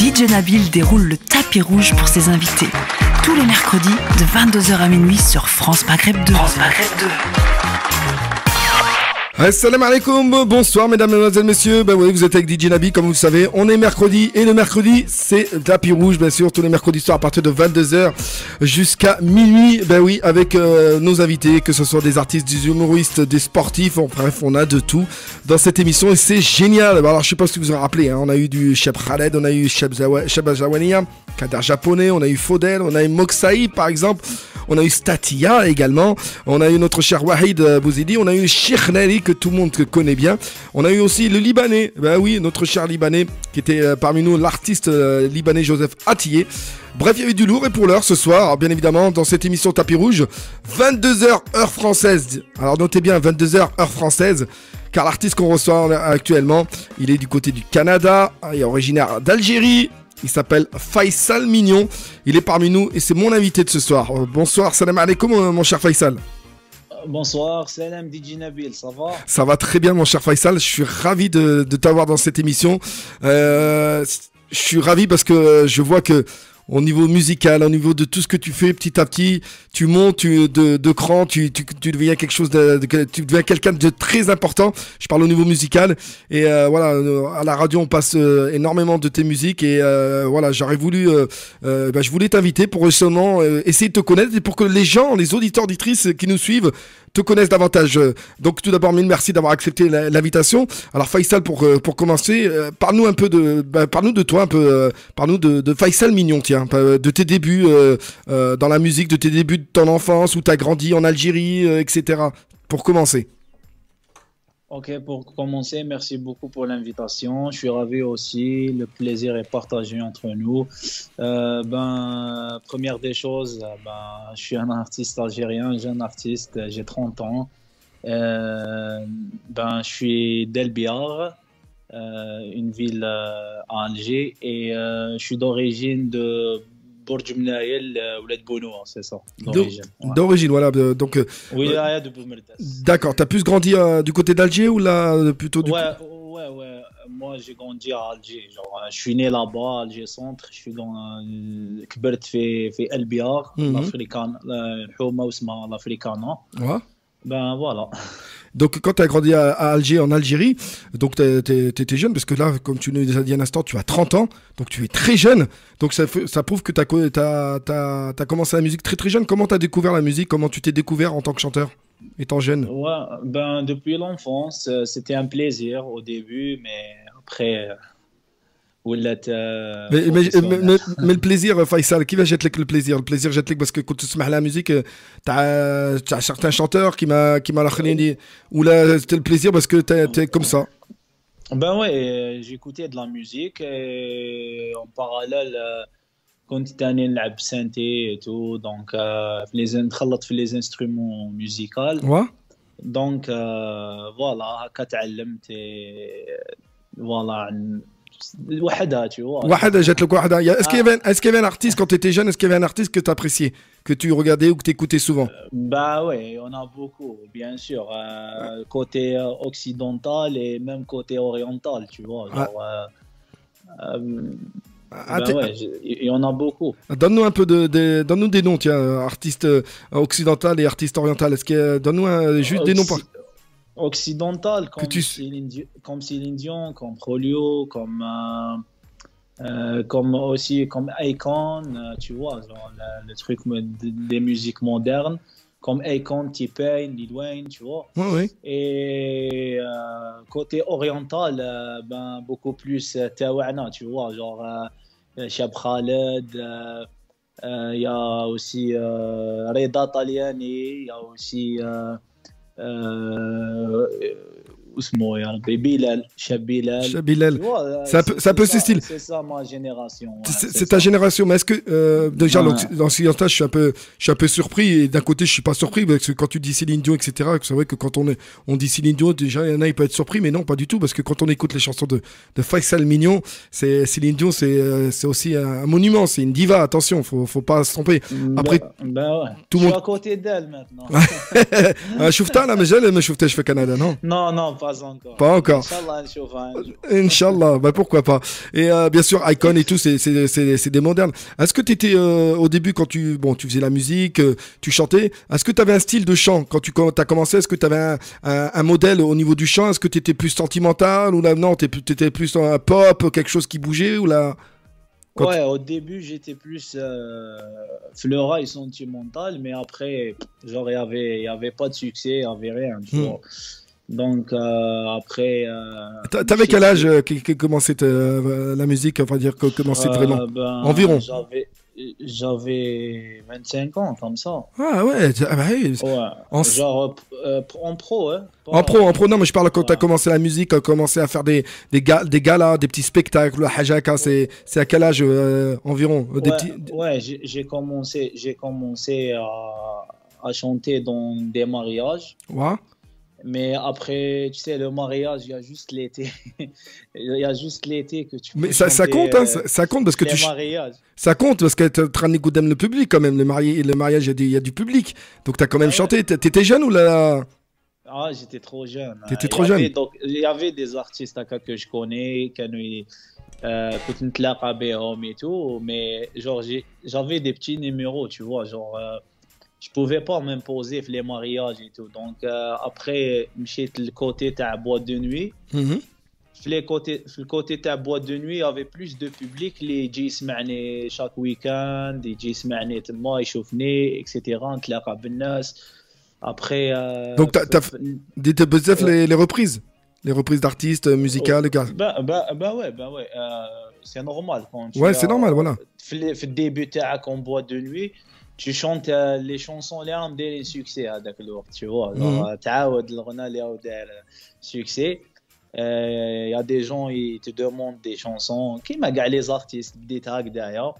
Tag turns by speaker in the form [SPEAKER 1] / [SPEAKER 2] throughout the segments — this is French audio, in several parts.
[SPEAKER 1] DJ Nabil déroule le tapis rouge pour ses invités. Tous les mercredis de 22h à minuit sur France Maghreb 2. France Maghreb 2.
[SPEAKER 2] Assalamu alaikum, bonsoir mesdames, mesdemoiselles, messieurs. Ben oui, vous êtes avec DJ Nabi, comme vous le savez. On est mercredi et le mercredi, c'est tapis rouge, bien sûr, tous les mercredis soirs à partir de 22h jusqu'à minuit. Ben oui, avec nos invités, que ce soit des artistes, des humoristes, des sportifs, bref, on a de tout dans cette émission et c'est génial. Alors, je sais pas si vous vous en rappelez, hein, on a eu du Cheb Khaled, on a eu Cheb Jawania, Kader Japonais, on a eu Faudel, on a eu Moksai par exemple. On a eu Statia également, on a eu notre cher Wahid Bouzidi, on a eu Sheikh Nali que tout le monde connaît bien, on a eu aussi le Libanais, ben oui, notre cher Libanais qui était parmi nous l'artiste libanais Joseph Attié. Bref, il y a eu du lourd et pour l'heure ce soir, alors, bien évidemment dans cette émission Tapis Rouge, 22h heure française, alors notez bien 22h heure française, car l'artiste qu'on reçoit actuellement, il est du côté du Canada, il est originaire d'Algérie. Il s'appelle Faisal Mignon, il est parmi nous et c'est mon invité de ce soir. Bonsoir, salam alaikum mon cher Faisal.
[SPEAKER 3] Bonsoir, salam DJ Nabil, ça va?
[SPEAKER 2] Ça va très bien mon cher Faisal, je suis ravi de t'avoir dans cette émission. Je suis ravi parce que je vois que au niveau musical, au niveau de tout ce que tu fais, petit à petit, tu montes de cran, tu deviens quelque chose tu deviens quelqu'un de très important. Je parle au niveau musical et voilà, à la radio on passe énormément de tes musiques et voilà, j'aurais voulu, je voulais t'inviter pour justement essayer de te connaître et pour que les gens, les auditeurs, auditrices qui nous suivent te connaissent davantage. Donc tout d'abord mille merci d'avoir accepté l'invitation. Alors Faisal pour commencer, parle-nous un peu parle-nous de toi un peu, parle-nous de Faisal Mignon, tiens, de tes débuts dans la musique, de tes débuts de ton enfance où tu as grandi en Algérie, etc. Pour commencer.
[SPEAKER 3] Ok, pour commencer, merci beaucoup pour l'invitation. Je suis ravi aussi, le plaisir est partagé entre nous. Première des choses, je suis un artiste algérien, jeune artiste, j'ai 30 ans. Je suis d'El-Biar, une ville à Alger, et je suis d'origine de Bourj Mnaïl, Ouled Bounoua, c'est ça, d'origine. Ouais.
[SPEAKER 2] D'origine, voilà. Donc,
[SPEAKER 3] oui, de Boumerdas.
[SPEAKER 2] D'accord, t'as plus grandi du côté d'Alger ou là plutôt du
[SPEAKER 3] Ouais. Moi, j'ai grandi à Alger. Genre, je suis né là-bas, Alger Centre. Je suis كبرت في البيار l'Africaine, الحومة واسمها l'Africana.
[SPEAKER 2] Ouais.
[SPEAKER 3] Ben voilà.
[SPEAKER 2] Donc quand tu as grandi à Alger, en Algérie, donc tu étais jeune, parce que là, comme tu nous as dit un instant, tu as 30 ans, donc tu es très jeune. Donc ça prouve que tu as commencé la musique très très jeune. Comment tu as découvert la musique? Comment tu t'es découvert en tant que chanteur, étant jeune?
[SPEAKER 3] Ouais, depuis l'enfance, c'était un plaisir au début, mais après...
[SPEAKER 2] mais le plaisir, Faisal, qui va jeter le plaisir? Le plaisir, jette parce que quand tu sens la musique, t'as certains chanteurs qui m'a dit, ou là, c'était le plaisir parce que t'es comme ça.
[SPEAKER 3] Ben ouais, j'écoutais de la musique et en parallèle, كنت تاني نلعب سانتي et tout, donc نخلط في les instruments musicaux.
[SPEAKER 2] Ouais.
[SPEAKER 3] Donc voilà, هكا تعلمت voilà. Wahada, tu vois.
[SPEAKER 2] Wahada, jette le Wahada. Est-ce qu'il y avait un artiste quand tu étais jeune? Est-ce qu'il y avait un artiste que tu appréciais, que tu regardais ou que tu écoutais souvent?
[SPEAKER 3] Bah ouais, on a beaucoup, bien sûr. Côté occidental et même côté oriental, tu vois. Genre, il y en a beaucoup.
[SPEAKER 2] Donne-nous un peu donne-nous des noms, tiens, artistes occidental et artistes oriental. Donne-nous juste des noms par.
[SPEAKER 3] Occidental, comme Céline Dion, comme Prolio, comme aussi comme Akon, tu vois, genre le truc des musiques modernes, comme Akon, T-Pain, Lil Wayne, tu vois.
[SPEAKER 2] Oui.
[SPEAKER 3] Et côté oriental, beaucoup plus Tawana, tu vois, genre Cheb Khaled, il y a aussi Reda Taliani, il y a aussi اسمه يا ربي بلال شاب بلال
[SPEAKER 2] c'est un peu ce style.
[SPEAKER 3] C'est ça ma génération.
[SPEAKER 2] C'est ta génération, mais est-ce que déjà l'occidental, je suis un peu surpris, et d'un côté je suis pas surpris parce que quand tu dis Céline Dion, etc., c'est vrai que quand on dit Céline Dion, déjà il y en a il peut être surpris, mais non, pas du tout, parce que quand on écoute les chansons de Faisal Mignon, Céline Dion, c'est aussi un monument, c'est une diva, attention, faut pas se tromper. Après
[SPEAKER 3] tout le monde. Je suis à côté d'elle maintenant.
[SPEAKER 2] شفتها انا مجال ما شفتهاش في كندا non.
[SPEAKER 3] Non, pas encore.
[SPEAKER 2] Pas encore.
[SPEAKER 3] Inch'Allah, نشوفها un jour.
[SPEAKER 2] Inch'Allah, bah pourquoi pas. Et bien sûr, Icon et tout, c'est des modernes. Est-ce que tu étais au début quand tu faisais la musique, tu chantais, est-ce que tu avais un style de chant quand tu as commencé? Est-ce que tu avais un modèle au niveau du chant? Est-ce que tu étais plus sentimental ou là non, tu étais plus un pop, quelque chose qui bougeait ou là quand
[SPEAKER 3] Ouais, au début, j'étais plus fleural et sentimental, mais après, genre, il y avait pas de succès, il y avait rien, tu vois. Donc, après,
[SPEAKER 2] T'avais quel âge qui commençait la musique, enfin dire que commençait vraiment? Environ.
[SPEAKER 3] J'avais 25 ans, comme ça.
[SPEAKER 2] Ah ouais, bah oui.
[SPEAKER 3] Ouais, genre, en pro, hein.
[SPEAKER 2] En pro, non, mais je parle quand tu as
[SPEAKER 3] Ouais.
[SPEAKER 2] commencé la musique, commencé à faire des galas, des petits spectacles, la hajaka, c'est à quel âge environ des
[SPEAKER 3] Ouais,
[SPEAKER 2] petits...
[SPEAKER 3] ouais, j'ai commencé à chanter dans des mariages.
[SPEAKER 2] Ouais.
[SPEAKER 3] Mais après, tu sais, le mariage, il y a juste l'été. Il y a juste l'été que tu
[SPEAKER 2] Mais
[SPEAKER 3] peux
[SPEAKER 2] ça
[SPEAKER 3] chanter
[SPEAKER 2] compte, hein, ça compte parce que
[SPEAKER 3] les mariages.
[SPEAKER 2] ça compte parce que tu es en train d'écouter le public quand même. Le mariage, il y a du public. Donc tu as quand même
[SPEAKER 3] Ah ouais.
[SPEAKER 2] chanté. T'étais jeune ou là?
[SPEAKER 3] Ah, j'étais trop jeune.
[SPEAKER 2] T'étais trop jeune.
[SPEAKER 3] Donc, il y avait des artistes هكا que je connais, كنت نتلاقى بهم et tout, mais genre, j'avais des petits numéros, tu vois, genre, je pouvais pas m'imposer les mariages et tout. Donc, après, مشيت le côté تاع boîte de nuit.
[SPEAKER 2] Mhm.
[SPEAKER 3] في الكوتي تاع boîte de nuit, il y avait plus de public اللي يجي يسمعني chaque week-end, يجي يسمعني تما يشوفني, etc. نتلاقى بالناس. Après,
[SPEAKER 2] Donc t'as dit بزاف les reprises d'artistes musicales, les gars.
[SPEAKER 3] bah ouais, c'est normal quand tu
[SPEAKER 2] Ouais, c'est normal, voilà.
[SPEAKER 3] في الديبut تاعك en boîte de nuit, tu chantes les chansons اللي راهم دايرين succès هذاك الوقت, tu vois, genre تعاود الغنى اللي راهو داير succès. Il y a des gens ils te demandent des chansons كيما كاع les artistes بديت هكذايا.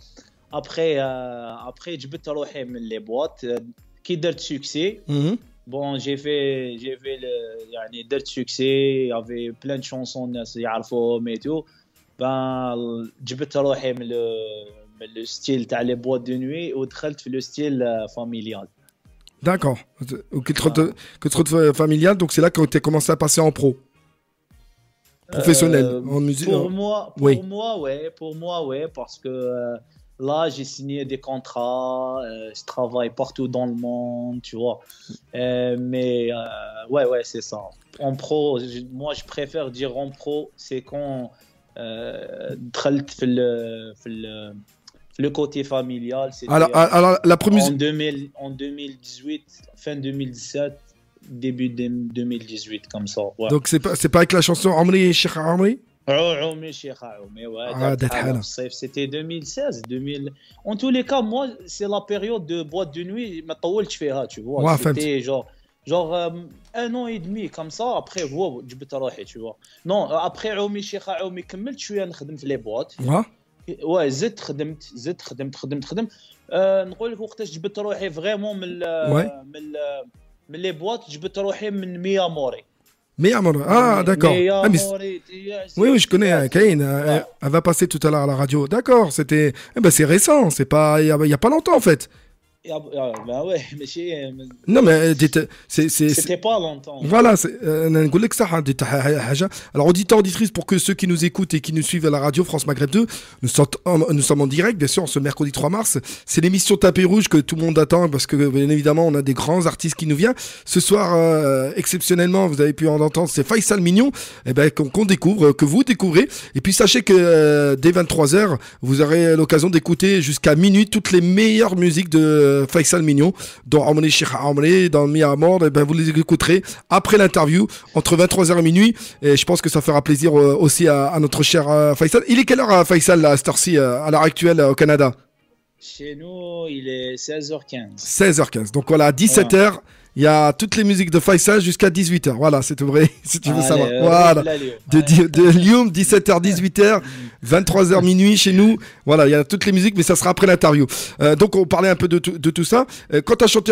[SPEAKER 3] Après جبت روحي من les boîtes كي درت succès.
[SPEAKER 2] Mhm.
[SPEAKER 3] Bon, j'ai fait يعني درت succès, il y avait plein de chansons الناس يعرفوهم et tout. Ben جبت روحي من le style تاع les boîtes de nuit ودخلت في le style familial.
[SPEAKER 2] D'accord. Que tu retrouves familial, donc c'est là que tu as commencé à passer en pro. Professionnel, en musique. Oui.
[SPEAKER 3] Pour moi, ouais, parce que là, j'ai signé des contrats, je travaille partout dans le monde, tu vois. Mais ouais, c'est ça. En pro, moi, je préfère dire en pro, c'est quand دخلت في le côté familial, c'était
[SPEAKER 2] Alors la première
[SPEAKER 3] en 2018, fin 2017. Début 2018 comme ça, ouais.
[SPEAKER 2] Donc c'est pas avec la chanson Amri Cheikh Amri.
[SPEAKER 3] عومي شيخ عومي, ouais,
[SPEAKER 2] دات حالة.
[SPEAKER 3] c'était 2016 2000. En tous les cas, moi c'est la période de boîte de nuit ما طولتش فيها, tu vois.
[SPEAKER 2] Ouais,
[SPEAKER 3] C'était genre un an et demi comme ça. Après هو جبت روحي, tu vois. Non, après عومي شيخ عومي كملت شويه نخدم في لي بواط.
[SPEAKER 2] Ouais.
[SPEAKER 3] Ouais, زدت خدمت. نقول لك وقتاش جبت روحي فريمون من لي بواط, جبت روحي من ميا موري.
[SPEAKER 2] Mia Amri. Ah, d'accord. Ah, mais oui, je connais Kain. Elle va passer tout à l'heure à la radio. D'accord, c'était. Eh ben, c'est récent. C'est pas. Il y a pas longtemps en fait.
[SPEAKER 3] Ben ouais, mais
[SPEAKER 2] Non, mais
[SPEAKER 3] c'était pas longtemps.
[SPEAKER 2] Voilà, نقول لك صح دي حاجة. Alors auditeurs, auditrices, pour que ceux qui nous écoutent et qui nous suivent à la radio France Maghreb 2, nous sommes en direct, bien sûr, ce mercredi 3 mars. C'est l'émission Tapis Rouge que tout le monde attend parce que bien évidemment on a des grands artistes qui nous viennent. Ce soir, exceptionnellement, vous avez pu en entendre, c'est Faisal Mignon, qu'on découvre, que vous découvrez. Et puis sachez que dès 23h, vous aurez l'occasion d'écouter jusqu'à minuit toutes les meilleures musiques de Faisal Mignon, dans Amri Cheikh Amri, dans Mia Amor. Et ben vous les écouterez après l'interview entre 23h et minuit. Et je pense que ça fera plaisir aussi à notre cher Faisal. Il est quelle heure Faisal à cette heure-ci, à l'heure actuelle au Canada?
[SPEAKER 3] Chez nous, il est 16h15.
[SPEAKER 2] 16h15. Donc voilà, à 17h, il y a toutes les musiques de Faisal jusqu'à 18h. Voilà, c'est tout vrai, si tu veux savoir. Voilà. De Lyon, 17h, 18h, 23h minuit chez nous. Voilà, il y a toutes les musiques, mais ça sera après l'interview. Donc on parlait un peu de tout ça. Quand tu as chanté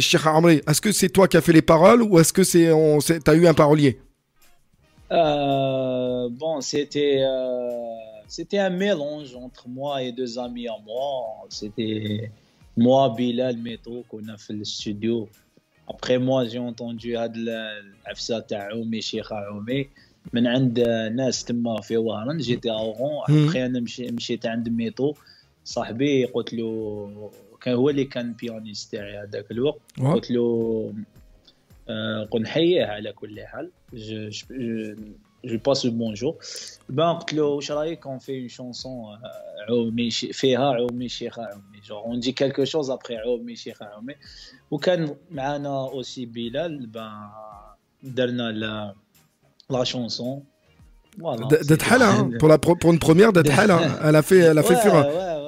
[SPEAKER 2] Cheikh Amri, est-ce que c'est toi qui as fait les paroles ou est-ce que tu as eu un parolier?
[SPEAKER 3] Bon, c'était un mélange entre moi et deux amis à moi. C'était moi, Bilal, Méto, qu'on a fait le studio. Après moi, j'ai entendu هاد العفسة تاع عومي شيخة عومي من عند ناس تما في وهران. جيتي اورون. ابخي انا مشيت عند ميتو صاحبي، قلت له كان هو اللي كان بيانيست تاعي هذاك الوقت. قلت له قل نحييه على كل حال. جو باس بونجور. بان قلت له واش رايك اون في اون شونسون عومي فيها عومي شيخة عومي، جور اون دي كالكو شوز ابخي عومي شيخة عومي. وكان معنا اوسي بلال. بان درنا la chanson. Voilà.
[SPEAKER 2] D'être Hala, hein, pour une première, d'être Hala. Elle a fait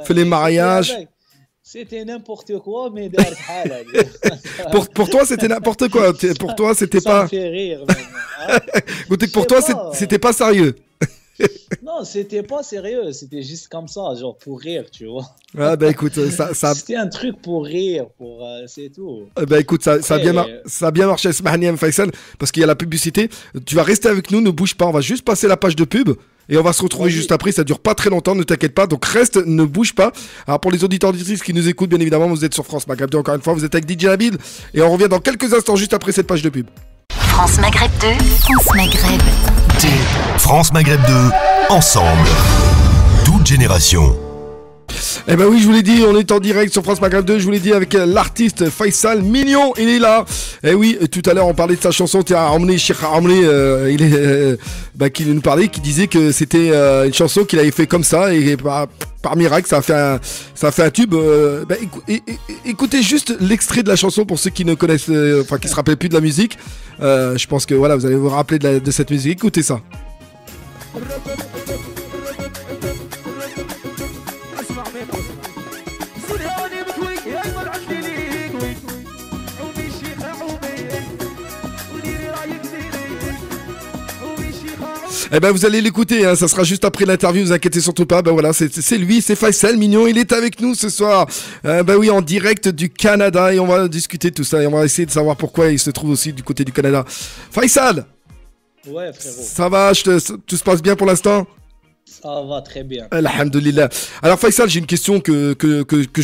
[SPEAKER 2] fait les mariages.
[SPEAKER 3] C'était n'importe quoi, mais d'être Hala.
[SPEAKER 2] Pour toi, c'était n'importe quoi. Pour toi, c'était pas.
[SPEAKER 3] Ça me fait rire.
[SPEAKER 2] Écoutez, pour toi, c'était pas sérieux.
[SPEAKER 3] Non, c'était pas sérieux, c'était juste comme ça, genre pour rire, tu vois.
[SPEAKER 2] Ah bah écoute, ça...
[SPEAKER 3] C'était un truc pour rire, c'est tout.
[SPEAKER 2] Bah écoute, ça a bien marché, Smahni M. Faisal, parce qu'il y a la publicité. Tu vas rester avec nous, ne bouge pas, on va juste passer la page de pub. Et on va se retrouver juste après, ça dure pas très longtemps, ne t'inquiète pas, donc reste, ne bouge pas. Alors pour les auditeurs auditrices qui nous écoutent, bien évidemment, vous êtes sur France Maghreb 2, encore une fois, vous êtes avec DJ Nabil, et on revient dans quelques instants juste après cette page de pub.
[SPEAKER 1] France Maghreb 2, France Maghreb 2.
[SPEAKER 4] France Maghreb 2, ensemble, toute génération.
[SPEAKER 2] Eh ben oui, je vous l'ai dit, on est en direct sur France Maghreb 2, je vous l'ai dit avec l'artiste Faisal Mignon, il est là. Eh oui, tout à l'heure on parlait de sa chanson Cheikh Amri, il est qui nous parlait, qui disait que c'était une chanson qu'il avait fait comme ça et par miracle ça a fait un tube. Écoutez juste l'extrait de la chanson pour ceux qui ne connaissent, qui se rappellent plus de la musique. Je pense que voilà, vous allez vous rappeler de cette musique. Écoutez ça. Eh ben vous allez l'écouter, hein, ça sera juste après l'interview, vous inquiétez surtout pas. Ben voilà, c'est lui, c'est Faisal Mignon, il est avec nous ce soir. Ben oui, en direct du Canada, et on va discuter de tout ça et on va essayer de savoir pourquoi il se trouve aussi du côté du Canada. Faisal.
[SPEAKER 3] Ouais frérot.
[SPEAKER 2] Ça va, tout se passe bien pour l'instant?
[SPEAKER 3] Ça va très bien.
[SPEAKER 2] Alhamdulillah. Alors Faisal, j'ai une question que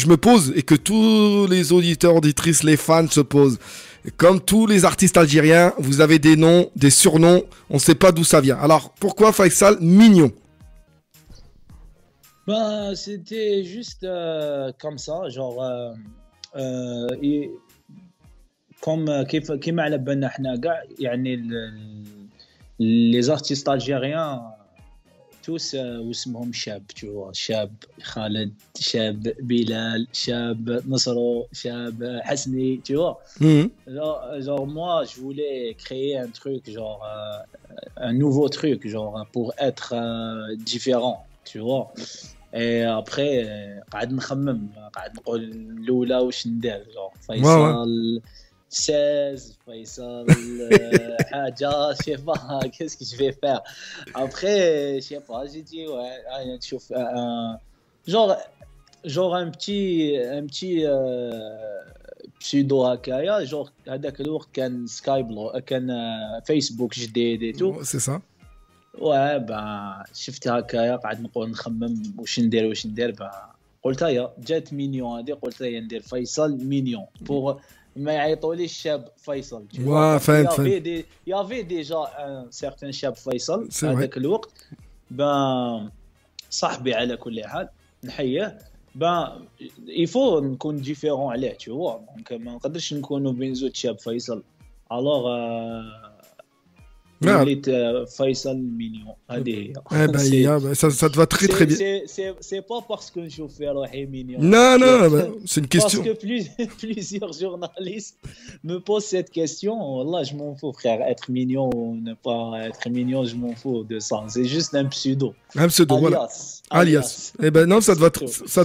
[SPEAKER 2] je me pose et que tous les auditeurs, auditrices, les fans se posent. Comme tous les artistes algériens, vous avez des noms, des surnoms, on ne sait pas d'où ça vient. Alors, pourquoi Faisal Mignon?
[SPEAKER 3] Ben, c'était juste comme ça, genre comme كيما على بالنا احنا كاع يعني les artistes algériens tous واسمهم شاب، tu vois, شاب خالد، شاب بلال، شاب نصرو، شاب حسني, tu vois. Genre moi je voulais créer un truc, genre un nouveau truc, genre pour être différent, tu vois. Et après قاعد نخمم، قاعد نقول الاولى واش ندير، genre فيصل 16, Faisal, Haja, je sais pas, qu'est-ce que je vais faire. Après, je sais pas, j'ai dit, ouais, genre un petit pseudo هكايا, genre هذاك الوقت كان سكاي بلو، كان فيسبوك جديد et tout.
[SPEAKER 2] C'est ça.
[SPEAKER 3] Ouais, ben شفت هكايا قاعد نقول نخمم واش ندير ben قلت هيا جات مينيون هذه، قلت هيا ندير فيصل مينيون pour ما يعيطوليش الشاب فيصل. Il y avait déjà un certain شاب فيصل هذاك الوقت. ben صاحبي على كل حال نحيه. ben il faut نكون ديفيرون عليه, tu vois, donc ما نقدرش نكونوا بين زوج شاب فيصل. alors Faisal Mignon.
[SPEAKER 2] Ça te va très très bien.
[SPEAKER 3] C'est pas parce que je fais روحي mignon.
[SPEAKER 2] Non, c'est une question.
[SPEAKER 3] Parce que plusieurs journalistes me posent cette question. Wallah, je m'en fous, frère. Être mignon ou ne pas être mignon, je m'en fous de ça. C'est juste un pseudo.
[SPEAKER 2] Un pseudo, voilà. Alias. Eh ben non, ça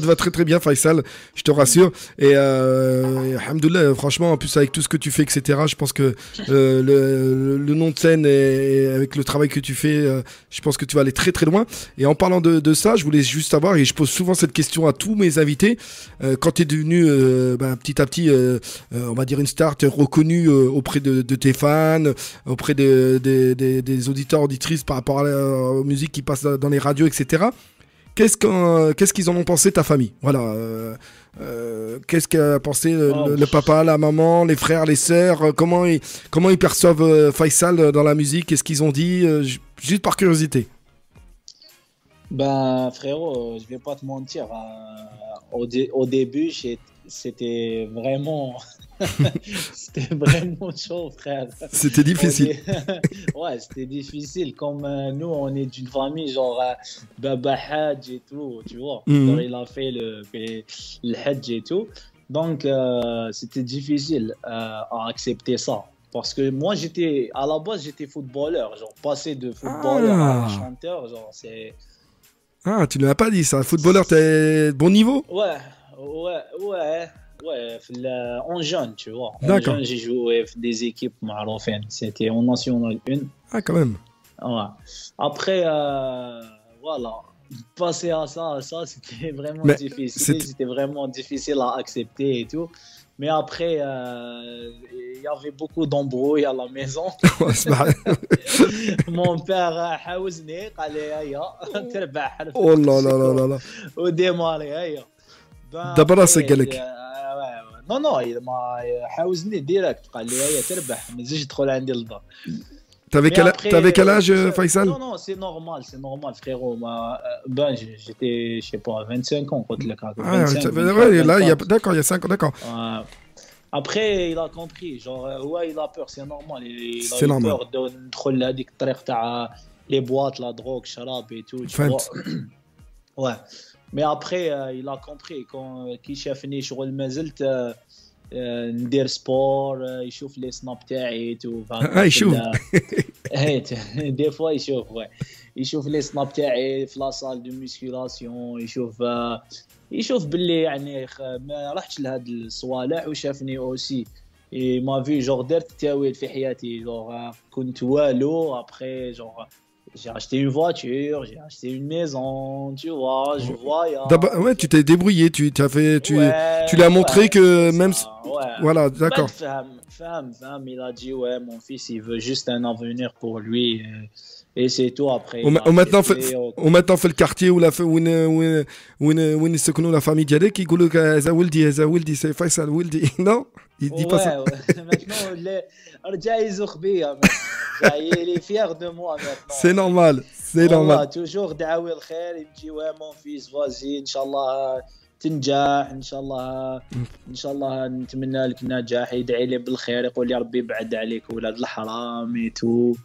[SPEAKER 2] te va très très bien, Faisal. Je te rassure. Et alhamdoulilah, franchement, en plus avec tout ce que tu fais, etc. Je pense que le nom de scène et avec le travail que tu fais, je pense que tu vas aller très très loin. Et en parlant de ça, je voulais juste savoir, et je pose souvent cette question à tous mes invités, quand tu es devenu petit à petit, on va dire une star, tu es reconnu auprès de tes fans, auprès des auditeurs, auditrices par rapport aux musiques qui passent dans les radios, etc. qu'est-ce qu'ils en ont pensé ta famille? Voilà. Qu'est-ce qu'a pensé le papa, la maman, les frères, les sœurs? Comment ils perçoivent Faisal dans la musique? Qu'est-ce qu'ils ont dit? Juste par curiosité.
[SPEAKER 3] Ben, frérot, je vais pas te mentir. Au début, c'était vraiment, c'était vraiment chaud, frère.
[SPEAKER 2] C'était difficile.
[SPEAKER 3] Ouais, c'était difficile. Comme nous, on est d'une famille genre Baba Hadj et tout, tu vois. Genre, il a fait le Hadj et tout. Donc, c'était difficile à accepter ça. Parce que moi, à la base, j'étais footballeur. Genre, passer de footballeur à chanteur, genre, c'est.
[SPEAKER 2] Ah, tu ne l'as pas dit ça. Footballeur, t'es bon niveau?
[SPEAKER 3] Ouais. En jeune, tu vois. En
[SPEAKER 2] D'accord.
[SPEAKER 3] jeune, j'ai joué des équipes marocaines. C'était en National 1.
[SPEAKER 2] Ah, quand même.
[SPEAKER 3] Ouais. Après, voilà. Passer à ça, c'était vraiment difficile. C'était vraiment difficile à accepter et tout. Mais après, il y avait beaucoup d'embrouilles à la maison. Mon père حاوزني قال لي هيا تربح.
[SPEAKER 2] Oh là là là là là.
[SPEAKER 3] وديماري هيا.
[SPEAKER 2] دابا راسك قال لك.
[SPEAKER 3] Non, il m'a حاوزني ديريكت قال لي هيا تربح ما تزيدش تدخل عندي للدار.
[SPEAKER 2] T'avais quel âge, Faisal?
[SPEAKER 3] Non, c'est normal, frérot. Ben, j'étais, je sais pas, 25 ans, contre le cas.
[SPEAKER 2] Ouais, là, d'accord, il y a 5 ans, d'accord.
[SPEAKER 3] Après, il a compris, genre, ouais, il a peur, c'est normal. Il a
[SPEAKER 2] normal.
[SPEAKER 3] peur de ندخل هذيك الطريق تاع les boîtes, la drogue, شراب et tout, tu vois. Ouais. Mais après, il a compris quand كي شافني شغل ما زلت ندير سبور يشوف لي سناب تاعي تو
[SPEAKER 2] يشوف
[SPEAKER 3] دي فوا يشوف لي سناب تاعي في لا سال دو ميسكولاسيون يشوف باللي يعني ما رحتش لهاد الصوالح وشافني اوسي ما في جور درت تاويل في حياتي جور كنت والو ابخي جور j'ai acheté une voiture, j'ai acheté une maison, tu vois, je voyage.
[SPEAKER 2] Ouais, tu t'es débrouillé, tu lui as montré que même... Voilà, d'accord.
[SPEAKER 3] Femme, il a dit, ouais, mon fils, il veut juste un avenir pour lui. Et c'est tout après.
[SPEAKER 2] ومثلا في الكارتيه ولا وين يسكنوا لا فامي ديالك يقولوا لك هذا ولدي سي فيصل ولدي نو يدي با
[SPEAKER 3] maintenant رجع يزوخ بيا il est fier de moi maintenant.
[SPEAKER 2] C'est normal.
[SPEAKER 3] toujours دعاوي الخير يجي ouais mon fils vas-y ان شاء الله تنجح ان شاء الله نتمنى لك النجاح يدعي لي بالخير يقول لي ربي يبعد عليك ولاد الحرام et tout.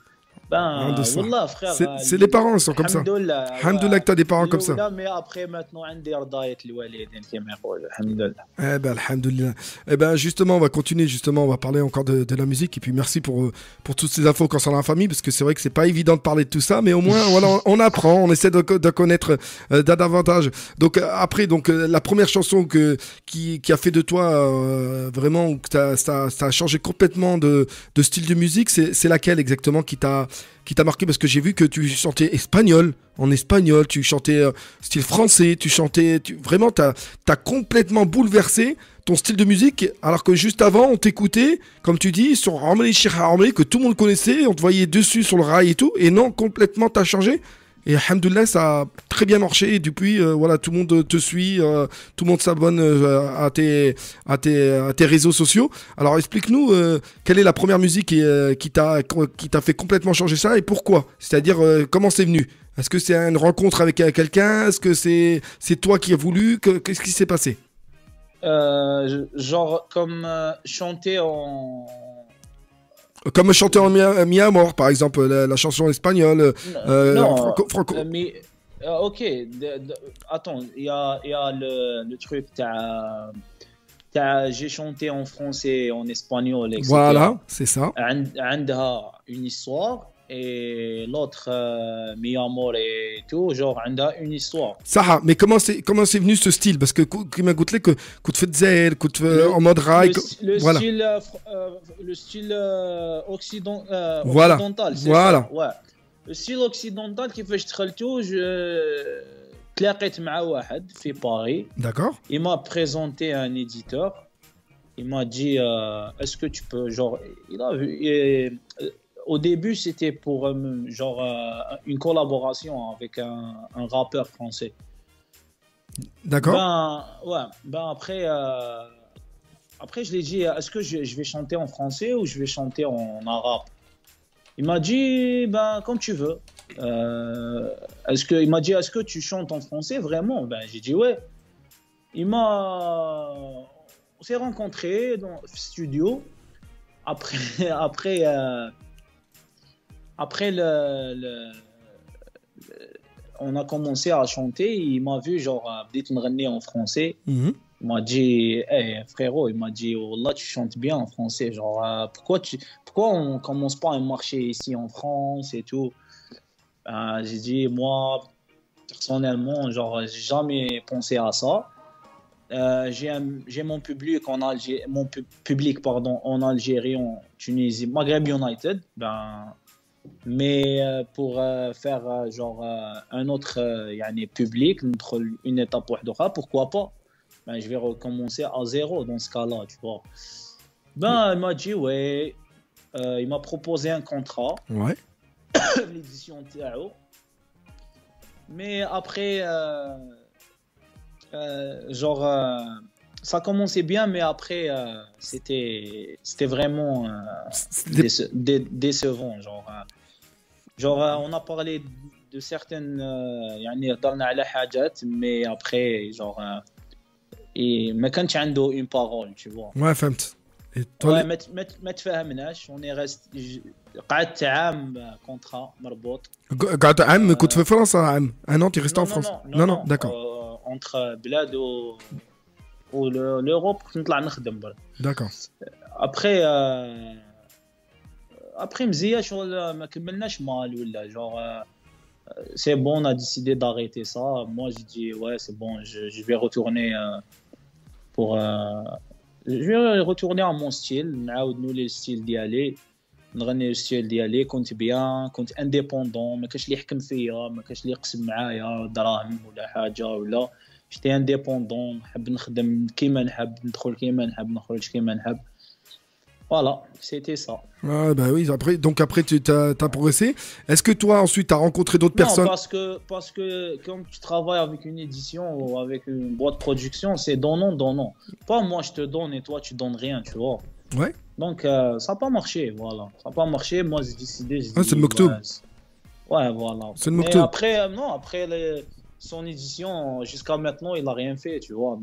[SPEAKER 3] Ben, wallah, frère.
[SPEAKER 2] C'est les parents, ils sont comme ça. Alhamdoulilah que t'as des parents comme ça.
[SPEAKER 3] Mais après, maintenant, عندي رضاية الوالدين كما يقولوا. Alhamdoulilah.
[SPEAKER 2] Eh ben, alhamdoulilah. Eh ben, justement, on va continuer. Justement, on va parler encore de la musique. Et puis, merci pour toutes ces infos concernant la famille, parce que c'est vrai que c'est pas évident de parler de tout ça, mais au moins, voilà, on apprend, on essaie de connaître davantage. Donc, après, la première chanson qui a fait de toi vraiment, que ça a changé complètement de style de musique, c'est laquelle exactement qui t'a marqué? Parce que j'ai vu que tu chantais en espagnol, tu chantais style français, vraiment t'as complètement bouleversé ton style de musique, alors que juste avant on t'écoutait, comme tu dis, sur Harmony que tout le monde connaissait, on te voyait dessus sur le rail et tout, et non, complètement t'as changé. Et alhamdoulilah, ça a très bien marché. Et depuis, voilà, tout le monde te suit, tout le monde s'abonne à tes réseaux sociaux. Alors, explique-nous quelle est la première musique qui t'a fait complètement changer ça et pourquoi? C'est-à-dire, comment c'est venu? Est-ce que c'est une rencontre avec quelqu'un? Est-ce que c'est toi qui as voulu? Qu'est-ce qui s'est passé?
[SPEAKER 3] Genre, comme chanter en...
[SPEAKER 2] Comme chanter en mi amor, par exemple, la chanson espagnole.
[SPEAKER 3] Non, franco. Mais, ok, attends, il y a le truc, j'ai chanté en français, en espagnol, etc.
[SPEAKER 2] Voilà, c'est ça.
[SPEAKER 3] عندها une histoire. Et l'autre, Mi Amor et tout, genre, on a une histoire.
[SPEAKER 2] Ça, mais comment c'est venu ce style? Parce que qui m'a goûté que tu fais zel, que tu fais en mode rail.
[SPEAKER 3] Voilà. Le style occidental, c'est ça. Ouais. Le style occidental, كيفاش دخلتو تلاقيت مع واحد في Paris.
[SPEAKER 2] D'accord.
[SPEAKER 3] Il m'a présenté un éditeur. Il m'a dit, est-ce que tu peux, genre, il a vu. Au début, c'était pour une collaboration avec un rappeur français.
[SPEAKER 2] D'accord.
[SPEAKER 3] Après je l'ai dit, est-ce que je vais chanter en français ou je vais chanter en arabe? Il m'a dit, ben, comme tu veux. Il m'a dit, est-ce que tu chantes en français vraiment? Ben, j'ai dit, ouais. On s'est rencontrés dans le studio. Après, après on a commencé à chanter. Il m'a vu, genre, بديت نغني en français.
[SPEAKER 2] Mhm.
[SPEAKER 3] Il m'a dit, hey, frérot, il m'a dit, oh là, tu chantes bien en français. Genre, pourquoi on commence pas un marché ici en France et tout? J'ai dit, moi, personnellement, genre, j'ai jamais pensé à ça. J'ai mon public en Algérie, en Tunisie, Maghreb United. Mais pour faire genre un autre public, une étape وحدة, pourquoi pas? Je vais recommencer à zéro dans ce cas-là, tu vois. Il m'a dit, ouais, il m'a proposé un contrat,
[SPEAKER 2] Ouais.
[SPEAKER 3] l'édition Tao. Mais après, ça commençait bien, mais après, c'était vraiment décevant. On a parlé de certaines, هضرنا على حاجات, mais après, et ما كانش عنده une parole, tu vois.
[SPEAKER 2] Ouais, فهمت. Et toi,
[SPEAKER 3] Ouais, ما تفاهمناش. On est resté, قعدت عام contrat مربوط.
[SPEAKER 2] قعدت عام كنت في فرنسا عام. Un an, tu es resté en France. Non, d'accord.
[SPEAKER 3] Entre بلاد و l'Europe كنت نطلع نخدم برا.
[SPEAKER 2] D'accord.
[SPEAKER 3] Après مزيا شغل ما كملناش مال ولا genre c'est bon, on a décidé d'arrêter ça. Moi j'ai dit ouais, c'est bon, je vais retourner je vais retourner à mon style, نعاود نولي الستيل ديالي، نغني الستيل ديالي. كنت بيان، كنت انديبوندون، ما كاش اللي يحكم فيا، ما كاش اللي يقسم معايا دراهم ولا حاجه ولا. جيتي انديبوندون، نحب نخدم كيما نحب، ندخل كيما نحب، نخرج كيما نحب. Voilà, c'était ça.
[SPEAKER 2] Ah, bah oui, après tu as progressé. Est-ce que toi ensuite tu as rencontré d'autres personnes?
[SPEAKER 3] Non, parce que quand tu travailles avec une édition ou avec une boîte de production, c'est donnant. Pas moi je te donne et toi tu donnes rien, tu vois.
[SPEAKER 2] Ouais.
[SPEAKER 3] Donc ça n'a pas marché, voilà. Ça n'a pas marché, moi j'ai décidé.
[SPEAKER 2] C'est le Moktoub.
[SPEAKER 3] Ouais, voilà.
[SPEAKER 2] C'est le
[SPEAKER 3] Mais
[SPEAKER 2] Moktoub.
[SPEAKER 3] après son édition, jusqu'à maintenant, il n'a rien fait, tu vois.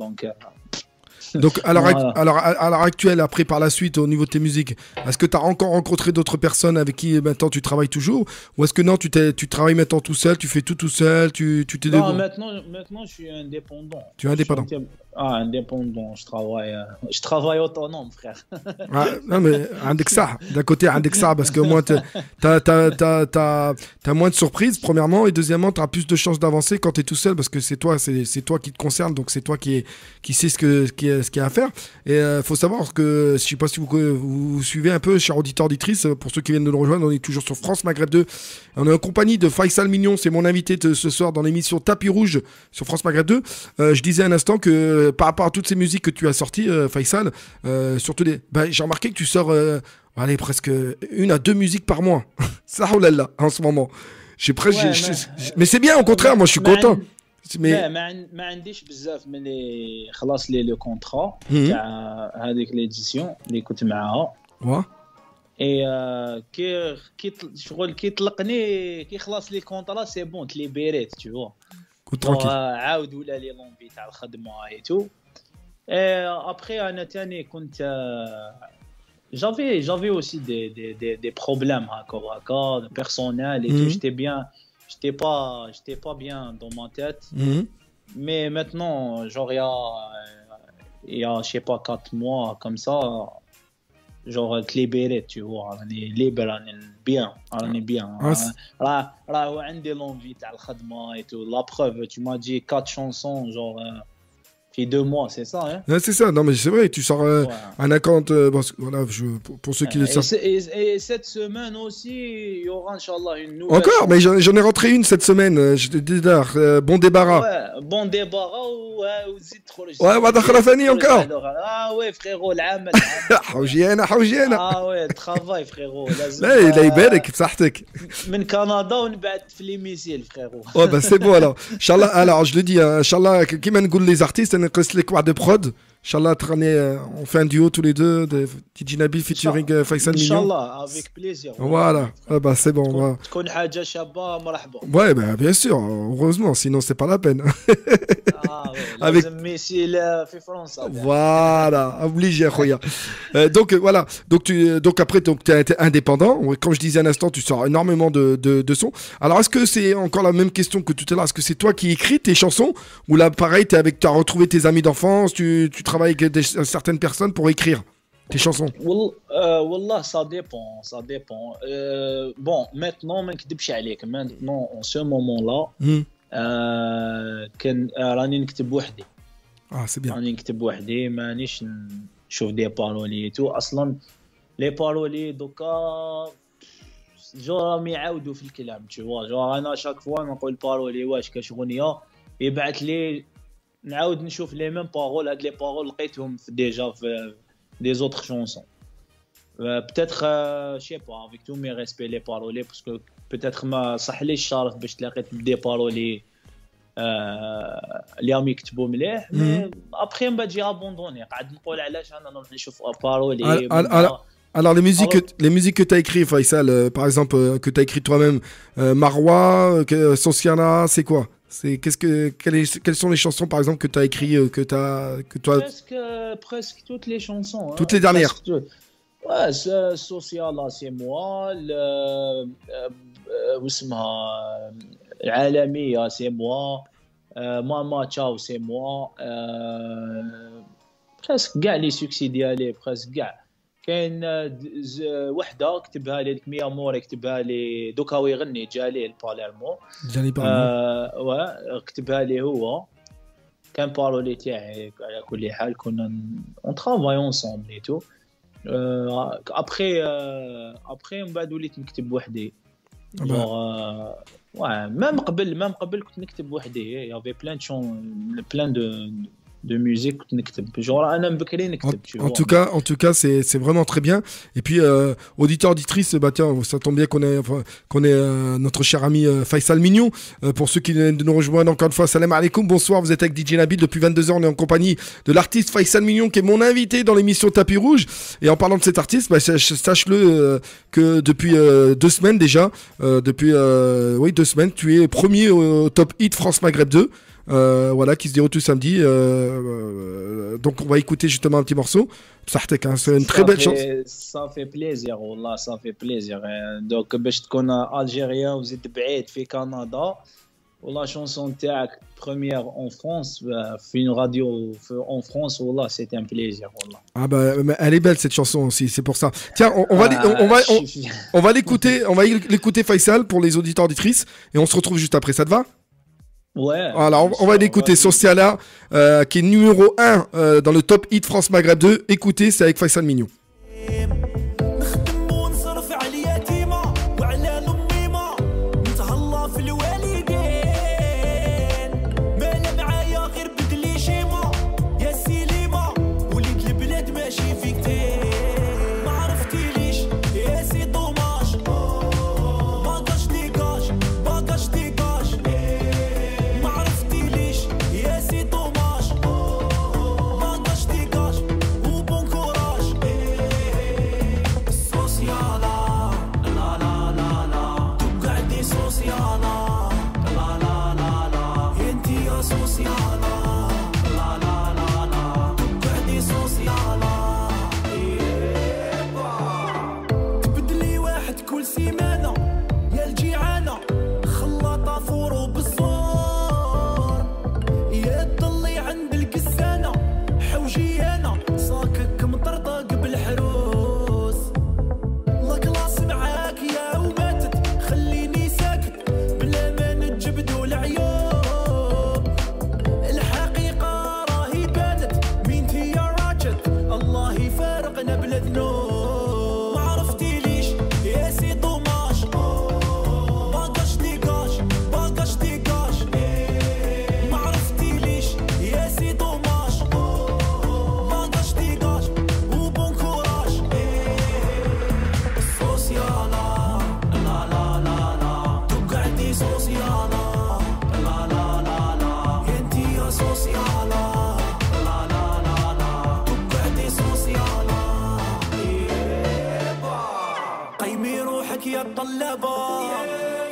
[SPEAKER 2] Donc à l'heure actuelle, après par la suite au niveau de tes musiques, est-ce que tu as encore rencontré d'autres personnes avec qui maintenant tu travailles toujours, ou est-ce que non, tu travailles maintenant tout seul, tu fais tout seul, tu t'es
[SPEAKER 3] débrouillé? Maintenant je suis indépendant.
[SPEAKER 2] Tu es indépendant?
[SPEAKER 3] Indépendant, je travaille autonome, frère.
[SPEAKER 2] Non mais d'un côté ça, parce que moi t'as moins de surprises premièrement, et deuxièmement t'as plus de chances d'avancer quand t'es tout seul, parce que c'est toi qui te concerne, donc c'est toi qui sais ce qu'il y a à faire. Et faut savoir que, je sais pas si vous suivez un peu, chers auditeurs, auditrices, pour ceux qui viennent de nous rejoindre, on est toujours sur France Maghreb 2. On est en compagnie de Faisal Mignon, c'est mon invité ce soir dans l'émission Tapis Rouge sur France Maghreb 2. Je disais un instant que par rapport à toutes ces musiques que tu as sorties, Faisal, surtout j'ai remarqué que tu sors presque 1 à 2 musiques par mois. Ça, oh là là, en ce moment. Mais c'est bien, au contraire, moi je suis content.
[SPEAKER 3] ما عنديش بزاف ملي خلاص لي لو كونطرا تاع هذيك ليديسيون اللي كنت معاها. اي كي طلقني، كي خلاص لي كونطرا سي بون تليبيريت، tu vois. عاود ولا لي لونفي تاع الخدمه اي تو. ابخي انا تاني كنت j'avais aussi des problèmes هكا personnels et tout. J'étais pas bien dans ma tête. Mais maintenant, genre il y a je sais pas 4 mois comme ça, genre libéré, tu vois, on est libre, on est bien. Là où عندي l'envie تاع الخدمة et tout. La preuve, tu m'as dit 4 chansons, genre Fait 2 mois, c'est ça, hein?
[SPEAKER 2] Ouais, c'est ça, non mais c'est vrai, tu sors
[SPEAKER 3] Ouais.
[SPEAKER 2] un account, voilà, pour ceux qui le savent.
[SPEAKER 3] Et cette semaine aussi, il y aura, Inch'Allah, une nouvelle.
[SPEAKER 2] Encore, mais j'en ai rentré une cette semaine, je te dis là, bon débarras.
[SPEAKER 3] Ouais, bon débarras ou زيد تخرج.
[SPEAKER 2] Ouais, va دخلها ثاني encore.
[SPEAKER 3] Ah ouais, frérot, العمل.
[SPEAKER 2] حوجينا حوجينا.
[SPEAKER 3] Ah ouais, travail, frérot. لازم
[SPEAKER 2] لا لا يبارك بصحتك.
[SPEAKER 3] من كندا ونبعث في لي ميسيل, frérot.
[SPEAKER 2] Ouais, bah c'est bon alors. Inch'Allah, alors je le dis, Inch'Allah, كيما نقول les artistes, أنا نقص لك واحد prod. Inch'Allah, on fait un duo tous les deux, de DJ Nabil featuring Faisal Mignon.
[SPEAKER 3] Inch'Allah, avec plaisir.
[SPEAKER 2] Voilà, ouais, bah c'est bon. Ouais.
[SPEAKER 3] تكون حاجة شابة مرحبا.
[SPEAKER 2] Ouais, bah bien sûr, heureusement, sinon c'est pas la peine.
[SPEAKER 3] Ah ouais,
[SPEAKER 2] Avec-
[SPEAKER 3] لازم ميسيل في فرنسا.
[SPEAKER 2] Voilà, obligé, Khoya. Donc voilà, donc après tu as été indépendant. Comme je disais un instant, tu sors énormément de sons. Alors est-ce que c'est encore la même question que tout à l'heure? Est-ce que c'est toi qui écris tes chansons ou là pareil, tu as retrouvé tes amis d'enfance, tu travailles avec certaines personnes pour écrire tes chansons?
[SPEAKER 3] والله ça dépend. Bon, maintenant ما نكذبش عليك, maintenant en ce moment-là
[SPEAKER 2] Hmm.
[SPEAKER 3] كان راني نكتب وحدي.
[SPEAKER 2] Ah, c'est bien.
[SPEAKER 3] راني نكتب وحدي, مانيش نشوف دي بارولي تو. اصلا لي بارولي دوكا جو راهم يعاودوا في الكلام, تشوا جو انا شاك فوا نقول بارولي واش كشغنيه يبعث لي نعاود نشوف لي ميم بارول. هاد لي بارول لقيتهم ديجا في دي زوتر شونسون. peut-être je sais pas, avec tous mes respects les paroliers, parce que peut-être ما صحليش الشرف باش تلاقيت بدي بارولي اللي راهم يكتبوا مليح, مي ابخي من بعد جي ابوندوني قاعد نقول علاش انا نروح نشوف بارولي.
[SPEAKER 2] Alors les musiques que tu as écrites, Faisal, par exemple, que tu as écrit toi-même, Marwa, Sosiana, c'est quoi? Quelles sont les chansons par exemple que tu as écrites, que toi...
[SPEAKER 3] presque toutes les chansons, hein.
[SPEAKER 2] Toutes les dernières.
[SPEAKER 3] Ouais, Sociala c'est moi, واسمها العالمية c'est moi, Mama Ciao c'est moi, presque كاع لي سوكسي ديالي presque كاع. كاين وحده كتبها لي ديك ميا مور, كتبها لي دوكا ويغني جالي الباليرمو. كتبها لي هو, كان بارولي تاعي على كل حال. كنا اون ترافاي اونصومبل اي تو. ابخي من بعد وليت نكتب وحدي. ميم قبل كنت نكتب وحدي. يافي بلان de musique كنت نكتب. genre انا بكري نكتب.
[SPEAKER 2] En tout cas c'est vraiment très bien. Et puis auditeur auditrice, bah tiens, ça tombe bien qu'on ait notre cher ami Faisal Mignon. Pour ceux qui viennent de nous rejoindre encore une fois, salam alaikum, bonsoir, vous êtes avec DJ Nabil depuis 22h, on est en compagnie de l'artiste Faisal Mignon qui est mon invité dans l'émission Tapis Rouge. Et en parlant de cet artiste, bah, sache-le que depuis 2 semaines déjà, depuis 2 semaines, tu es premier au Top Hit France Maghreb 2. Voilà, qui se déroule tout samedi. Donc on va écouter justement un petit morceau. C'est une très belle chance.
[SPEAKER 3] Ça fait plaisir, والله ça fait plaisir. Donc باش تكون algérien وزيد بعيد في كندا, والله chanson تاعك première en France في une radio en France, والله c'est un plaisir, والله.
[SPEAKER 2] Ah bah elle est belle cette chanson aussi, c'est pour ça. Tiens, on va l'écouter Faisal pour les auditeurs auditrices et on se retrouve juste après, ça te va?
[SPEAKER 3] Ouais.
[SPEAKER 2] Alors on va l'écouter, Sociala, qui est numéro 1 dans le Top Hit France Maghreb 2. Écoutez, c'est avec Faisal Mignon.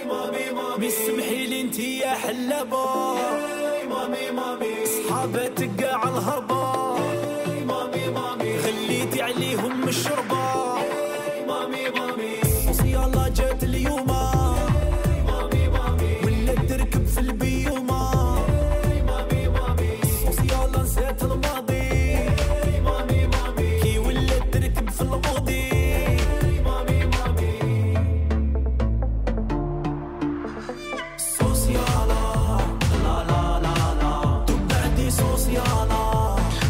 [SPEAKER 5] مامي سمحي لي انتي يا حلبة صحابتك على الهربة خليتي عليهم الشربة وصيالة جات اليوم ولا تركب في البيومة وصيالة نسيت الماضي كي ولا تركب في الماضي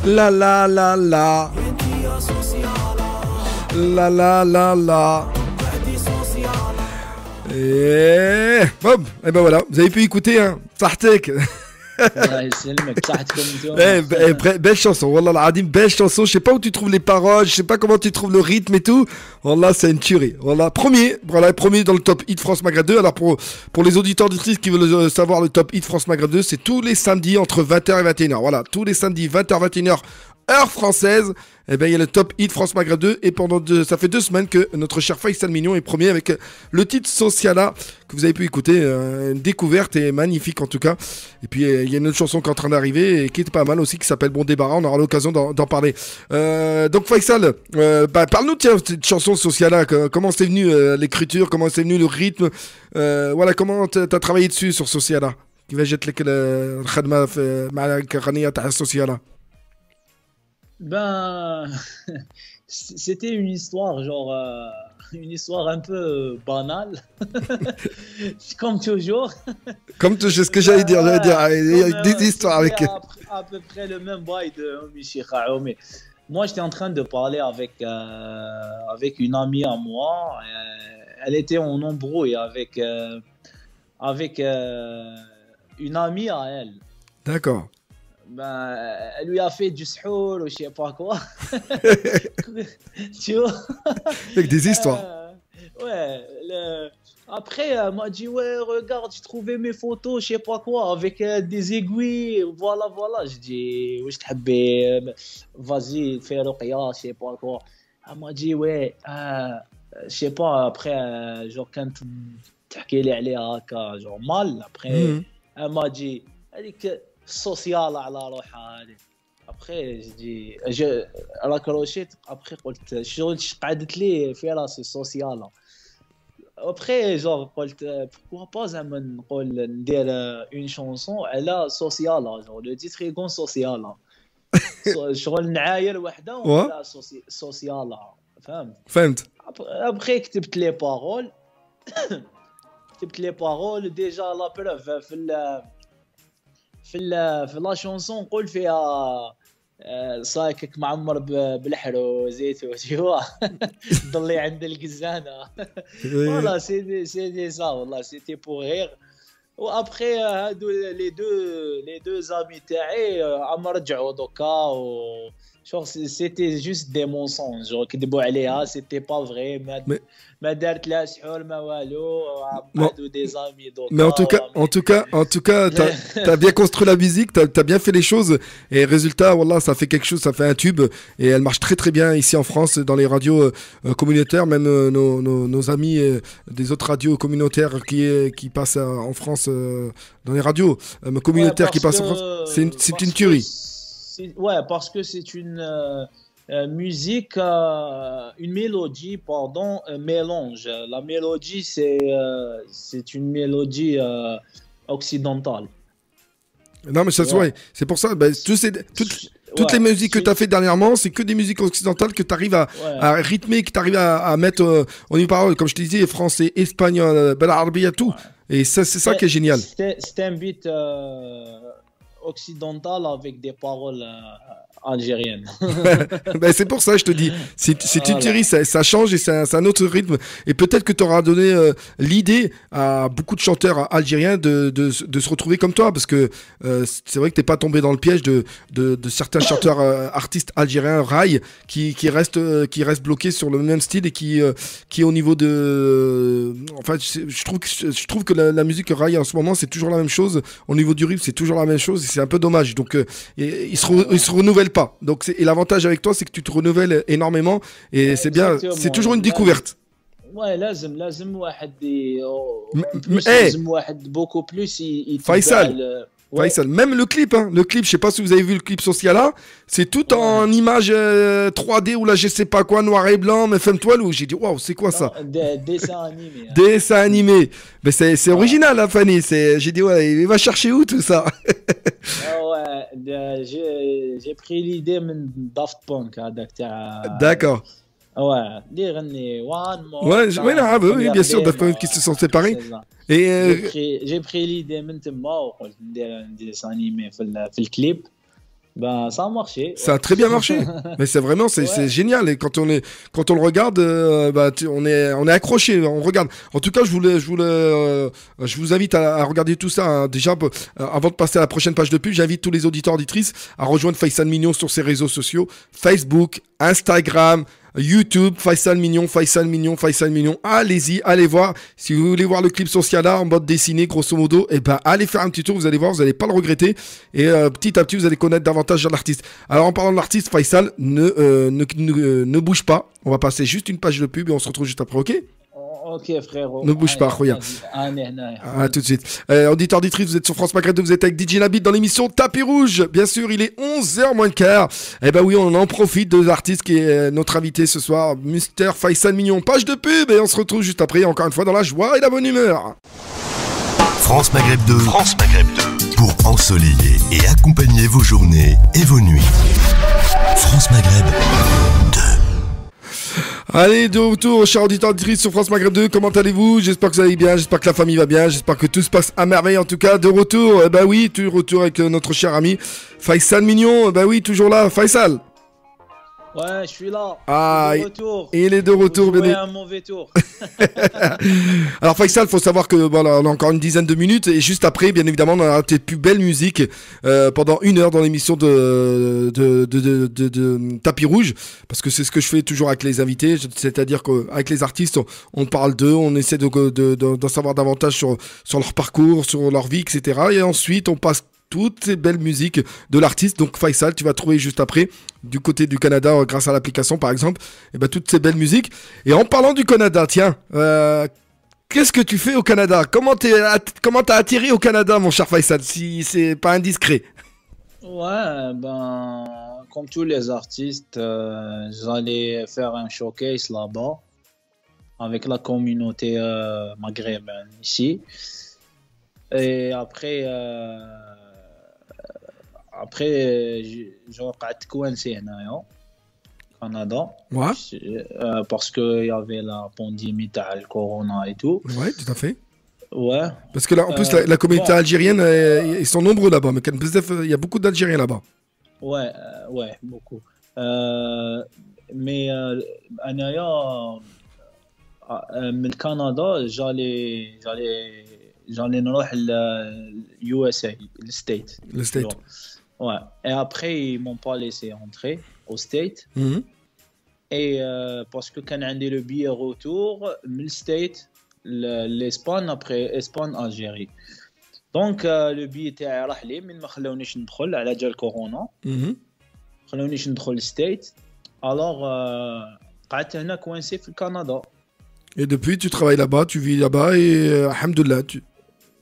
[SPEAKER 2] La la la la. La la la la. Et hop, et ben voilà, vous avez pu écouter hein, Sartek.
[SPEAKER 3] الله يسلمك صحتكم انتم.
[SPEAKER 2] Belle chanson, Wallah l'Adim, belle chanson. Je sais pas où tu trouves les paroles, je sais pas comment tu trouves le rythme et tout. Wallah, c'est une tuerie. Wallah, premier dans le top hit France Maghreb 2. Alors pour les auditeurs auditrices qui veulent savoir le top hit France Maghreb 2, c'est tous les samedis entre 20h et 21h. Voilà, tous les samedis 20h 21h heure française. Eh ben il y a le top hit France Maghreb 2 et ça fait 2 semaines que notre cher Faisal Mignon est premier avec le titre Sociala que vous avez pu écouter, une découverte et magnifique en tout cas. Et puis il y a une autre chanson qui est en train d'arriver et qui est pas mal aussi qui s'appelle Bon Débarras, on aura l'occasion d'en parler. Donc Faisal, parle-nous de cette chanson Sociala, comment c'est venu l'écriture, comment c'est venu le rythme, voilà comment t'as travaillé dessus sur Sociala. Qui va jeter le khadma مع الغنية تاع Sociala.
[SPEAKER 3] Ben, c'était une histoire, genre, une histoire un peu banale, comme toujours.
[SPEAKER 2] Comme c'est ce que j'allais dire, il y a des histoires avec.
[SPEAKER 3] À peu près le même bail de Cheikh Aoumi. Moi, j'étais en train de parler avec une amie à moi. Elle était en embrouille avec une amie à elle.
[SPEAKER 2] D'accord.
[SPEAKER 3] Ben, elle lui a fait du shoul ou je sais pas quoi. Tu vois?
[SPEAKER 2] Avec des histoires.
[SPEAKER 3] Ouais. Après, elle m'a dit, ouais, regarde, j'ai trouvé mes photos, je sais pas quoi, avec des aiguilles. Voilà. Je dis, wesh t'habbe, vas-y, fais ruqya, je sais pas quoi. Elle m'a dit, ouais, je sais pas, après, genre, quand تحكي لي عليها هكا, genre, mal, après, elle m'a dit, social على روحها هذه. ابخي جي راكروشيت ابخي قلت شغل قعدت لي في راسي سوسيال. ابخي جور قلت pourquoi pas زعما نقول ندير اون شونسون على سوسيال, جور لو تيتر يكون سوسيال, شغل نعاير وحده ولا سوسيال.
[SPEAKER 2] فهمت.
[SPEAKER 3] ابخي كتبت لي بارول ديجا لا بروف في لا شونسون نقول فيها صايكك معمر بالحرو زيت وشيوا ضلي عند القزانه. والله سيدي سا, والله سيتي بور غير. وابخي هادو لي دو زامي تاعي عم رجعوا دوكا شوف سيتي جوست دي مونسونج كذبوا عليها, سيتي با فري, ما دارت لا سحور ما والو, عبدوا دي زامي دوكا.
[SPEAKER 2] Mais en tout cas, t'as bien construit la musique, t'as bien fait les choses et résultat, wallah, ça fait quelque chose, ça fait un tube et elle marche très très bien ici en France dans les radios communautaires, même nos amis des autres radios communautaires qui passent en France dans les radios communautaires qui passent en France, c'est une tuerie.
[SPEAKER 3] Ouais, parce que c'est une musique, une mélodie, pardon, mélange. La mélodie, c'est une mélodie occidentale.
[SPEAKER 2] Non, mais ça se voit. C'est pour ça, toutes les musiques que tu as fait dernièrement, c'est que des musiques occidentales que tu arrives à rythmer, que tu arrives à mettre en une parole, comme je te disais, français, espagnol, arabiya, tout. Et ça, c'est ça qui est génial.
[SPEAKER 3] C'est un beat occidental avec des paroles algériennes.
[SPEAKER 2] C'est pour ça, je te dis. C'est une tuerie, ça change et c'est un autre rythme. Et peut-être que tu auras donné l'idée à beaucoup de chanteurs algériens de se retrouver comme toi. Parce que c'est vrai que tu n'es pas tombé dans le piège de certains chanteurs artistes algériens, rail, qui restent bloqués sur le même style et qui au niveau de... Enfin, je trouve que la musique rail en ce moment, c'est toujours la même chose. Au niveau du rythme, c'est toujours la même chose. Et c'est un peu dommage. Donc, ils se renouvellent pas. Donc, et l'avantage avec toi, c'est que tu te renouvelles énormément et c'est bien. C'est toujours une découverte.
[SPEAKER 3] Ouais, لازم واحد en plus
[SPEAKER 2] Eh,
[SPEAKER 3] لازم واحد beaucoup plus يتبع
[SPEAKER 2] Faisal,
[SPEAKER 3] ouais.
[SPEAKER 2] Faisal, même le clip, je sais pas si vous avez vu le clip sur Ciala, c'est tout en
[SPEAKER 3] Ouais.
[SPEAKER 2] image 3D ou là je sais pas quoi, noir et blanc, mais femme-toi loup. J'ai dit waouh, c'est quoi ça?
[SPEAKER 3] Non, dessin animé, hein.
[SPEAKER 2] Dessin animé. Mais c'est
[SPEAKER 3] Ouais.
[SPEAKER 2] original, hein, Fanny. J'ai dit ouais, il va chercher où tout ça?
[SPEAKER 3] Ah ouais, j'ai pris l'idée من Daft Punk هذاك تاع
[SPEAKER 2] D'accord.
[SPEAKER 3] ouais اللي يغني one more
[SPEAKER 2] Ouais, oui, non, oui, bien sûr, Daft Punk qui se sont séparés. Et
[SPEAKER 3] j'ai pris l'idée من تما وقلت ندير dessin animé في الكليب. Ben ça a marché.
[SPEAKER 2] ça a très bien marché. Mais c'est vraiment, c'est
[SPEAKER 3] Ouais.
[SPEAKER 2] génial. Et quand on le regarde, on est accroché. On regarde. En tout cas, je vous invite à regarder tout ça, hein. Déjà, avant de passer à la prochaine page de pub, j'invite tous les auditeurs auditrices à rejoindre Faisal Mignon sur ses réseaux sociaux, Facebook, Instagram, YouTube, Faisal Mignon, Faisal Mignon, Faisal Mignon. Allez-y, allez voir. Si vous voulez voir le clip sur Ciala en mode dessiné, grosso modo, eh ben, allez faire un petit tour, vous allez voir, vous n'allez pas le regretter. Et petit à petit, vous allez connaître davantage l'artiste. Alors, en parlant de l'artiste, Faisal, ne bouge pas. On va passer juste une page de pub et on se retrouve juste après, ok?
[SPEAKER 3] Ok frérot.
[SPEAKER 2] Ne bouge pas, regarde. À tout de suite. Auditeur, auditrice, vous êtes sur France Maghreb 2, vous êtes avec DJ Nabit dans l'émission Tapis Rouge. Bien sûr, il est 11h moins le quart. Eh ben oui, on en profite de l'artiste qui est notre invité ce soir, Mr. Faisal Mignon. Page de pub et on se retrouve juste après, encore une fois, dans la joie et la bonne humeur.
[SPEAKER 4] France Maghreb 2. France Maghreb 2. Pour ensoleiller et accompagner vos journées et vos nuits. France Maghreb 2.
[SPEAKER 2] Allez, de retour, chers auditeurs auditrices sur France Maghreb 2, comment allez-vous? J'espère que vous allez bien, j'espère que la famille va bien, j'espère que tout se passe à merveille en tout cas. De retour, bah oui, de retour avec notre cher ami Faisal Mignon, bah oui, toujours là, Faisal.
[SPEAKER 3] Ouais, je suis là.
[SPEAKER 2] Ah,
[SPEAKER 3] De retour.
[SPEAKER 2] il est de retour,
[SPEAKER 3] Vous jouez
[SPEAKER 2] bien
[SPEAKER 3] un mauvais tour.
[SPEAKER 2] Alors Faisal, faut savoir que voilà, on a encore une dizaine de minutes et juste après, bien évidemment, on a tes plus belles musiques pendant 1 heure dans l'émission de Tapis Rouge, parce que c'est ce que je fais toujours avec les invités, c'est-à-dire qu'avec les artistes, on parle d'eux, on essaie d'en savoir davantage sur leur parcours, sur leur vie, etc. Et ensuite, on passe toutes ces belles musiques de l'artiste. Donc Faisal, tu vas trouver juste après, du côté du Canada, grâce à l'application par exemple, et ben, toutes ces belles musiques. Et en parlant du Canada, tiens, qu'est-ce que tu fais au Canada? Comment t'as atterri au Canada, mon cher Faisal, si c'est pas indiscret?
[SPEAKER 3] Ouais, ben, comme tous les artistes, j'allais faire un showcase là-bas avec la communauté maghrébine ici. Et après, j'ai قعدت كوانسي هنايا au Canada.
[SPEAKER 2] Ouais,
[SPEAKER 3] Parce qu'il y avait la pandémie تاع الكورونا et tout.
[SPEAKER 2] ouais, tout à fait.
[SPEAKER 3] Ouais.
[SPEAKER 2] Parce que là, en plus, la communauté
[SPEAKER 3] bon.
[SPEAKER 2] algérienne, ils sont nombreux là-bas, mais il y a beaucoup d'Algériens là-bas.
[SPEAKER 3] Ouais, ouais, beaucoup. Mais أنايا من الكندا j'allais نروح USA, le State.
[SPEAKER 2] Le State.
[SPEAKER 3] Ouais. Et après, ils m'ont pas laissé entrer au State.
[SPEAKER 2] Mhm.
[SPEAKER 3] Et parce que quand on a le billet retour, le State, l'Espagne, après Espagne, Algérie. Donc, le billet était à Rahli, mais ما خلونيش ندخل على جال كورونا.
[SPEAKER 2] Mhm.
[SPEAKER 3] خلونيش ندخل الستيت. Alors, قعدت هنا coincé في الكندا.
[SPEAKER 2] Et depuis, tu travailles là-bas, tu vis là-bas et alhamdoulilah,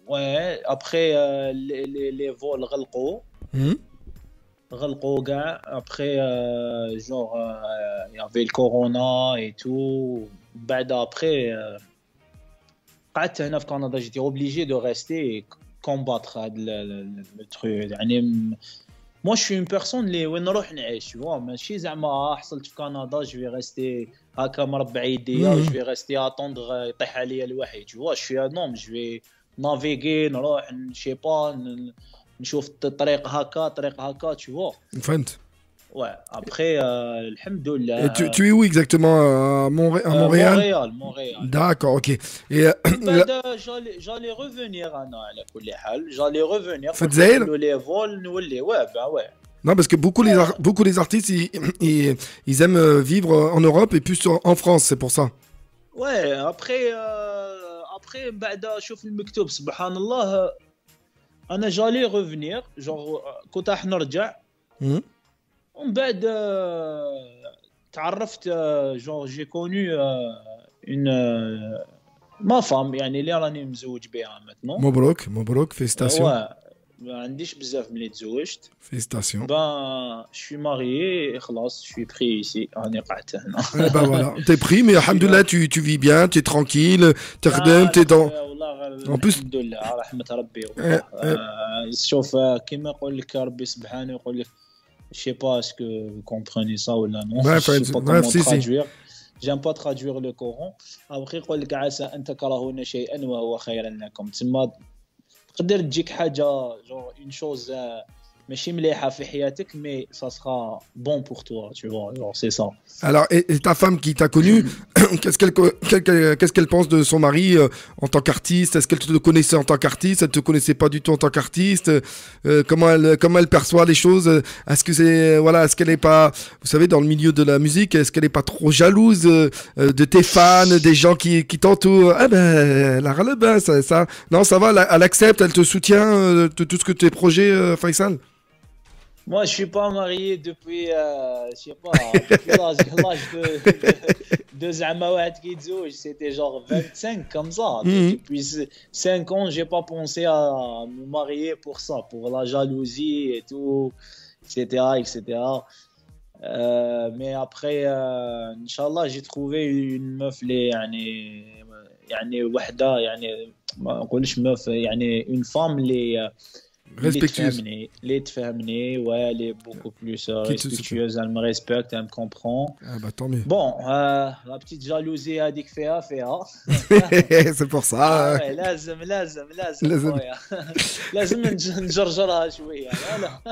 [SPEAKER 3] Ouais, après, les vols غلقوا.
[SPEAKER 2] Mhm.
[SPEAKER 3] غلقوا كاع. Après, genre, il y avait le corona et tout. بعد après, قعدت هنا في كندا. J'étais obligé de rester et combattre le truc. يعني moi je suis une personne اللي وين نروح نعيش، tu vois. ماشي زعما حصلت في كندا je vais rester هكا مربع يديا je vais rester attendre يطيح عليا الوحي، tu vois. je suis un homme, je vais naviguer، نروح je sais pas نشوف طريق هكا tu vois.
[SPEAKER 2] فهمت.
[SPEAKER 3] Ouais, après, alhamdoulilah.
[SPEAKER 2] Et tu es où exactement? À Montréal?
[SPEAKER 3] Montréal.
[SPEAKER 2] D'accord, ok. Et
[SPEAKER 3] j'allais revenir, على كل حال. J'allais revenir.
[SPEAKER 2] في الجزائر؟
[SPEAKER 3] les vols نولي. Ouais, bah ouais.
[SPEAKER 2] Non, parce que beaucoup les artistes, ils aiment vivre en Europe et plus en France, c'est pour ça.
[SPEAKER 3] Ouais, après بعد شوف المكتوب سبحان الله. أنا j'allais revenir, genre كنت راح نرجع.
[SPEAKER 2] Mhm.
[SPEAKER 3] ومن بعد تعرفت, genre j'ai connu ما femme يعني اللي راني مزوج بها maintenant.
[SPEAKER 2] مبروك félicitations.
[SPEAKER 3] Ouais, ما عنديش بزاف ملي تزوجت.
[SPEAKER 2] Félicitations.
[SPEAKER 3] Ben, je suis marié, خلاص, je suis pris ici, راني قعدت هنا.
[SPEAKER 2] Eh ben voilà, t'es pris, mais alhamdoulilah, tu vis bien, t'es tranquille, t'es dans.
[SPEAKER 3] En
[SPEAKER 2] plus,
[SPEAKER 3] الحمد لله رحمة ربي. شوف كيما يقول لك ربي سبحانه يقول لك je sais pas est-ce que vous comprenez ça ou là non.
[SPEAKER 2] Bref,
[SPEAKER 3] je sais pas comment
[SPEAKER 2] si.
[SPEAKER 3] traduire. J'aime pas traduire le Coran. Après يقول لك عسى أن تكرهون شيئا وهو خير لكم. تسمى تقدر تجيك حاجة genre une chose ماشي مليحة في حياتك mais ça sera bon pour toi, tu vois, genre c'est ça.
[SPEAKER 2] Alors, et ta femme qui t'a connu, qu'est-ce qu'elle pense de son mari en tant qu'artiste? Est-ce qu'elle te connaissait en tant qu'artiste? Elle te connaissait pas du tout en tant qu'artiste? Comment elle perçoit les choses? Est-ce que est-ce qu'elle est pas, vous savez, dans le milieu de la musique, est-ce qu'elle est pas trop jalouse de tes fans, des gens qui t'entourent? Ah ben, la râle, ça, non, ça va, elle accepte, elle te soutient de tout ce que tes projets, Faisal?
[SPEAKER 3] Moi, je suis pas marié depuis, je sais pas, depuis l'âge de Zama Wahed qui tzouj, c'était genre 25 comme ça. Depuis 5 ans, j'ai pas pensé à me marier pour ça, pour la jalousie et tout, etc., etc. Mais après, Inch'Allah, j'ai trouvé une meuf يعني وحدة يعني ما نقولش meuf يعني une femme
[SPEAKER 2] respectueuse.
[SPEAKER 3] Les تفهمني, ouais, elle est beaucoup plus respectueuse, elle me respecte, elle me comprend.
[SPEAKER 2] Ah bah tant mieux.
[SPEAKER 3] Bon, la petite jalousie هذيك فيها.
[SPEAKER 2] C'est pour ça.
[SPEAKER 3] Ouais, لازم نجرجرها شوية.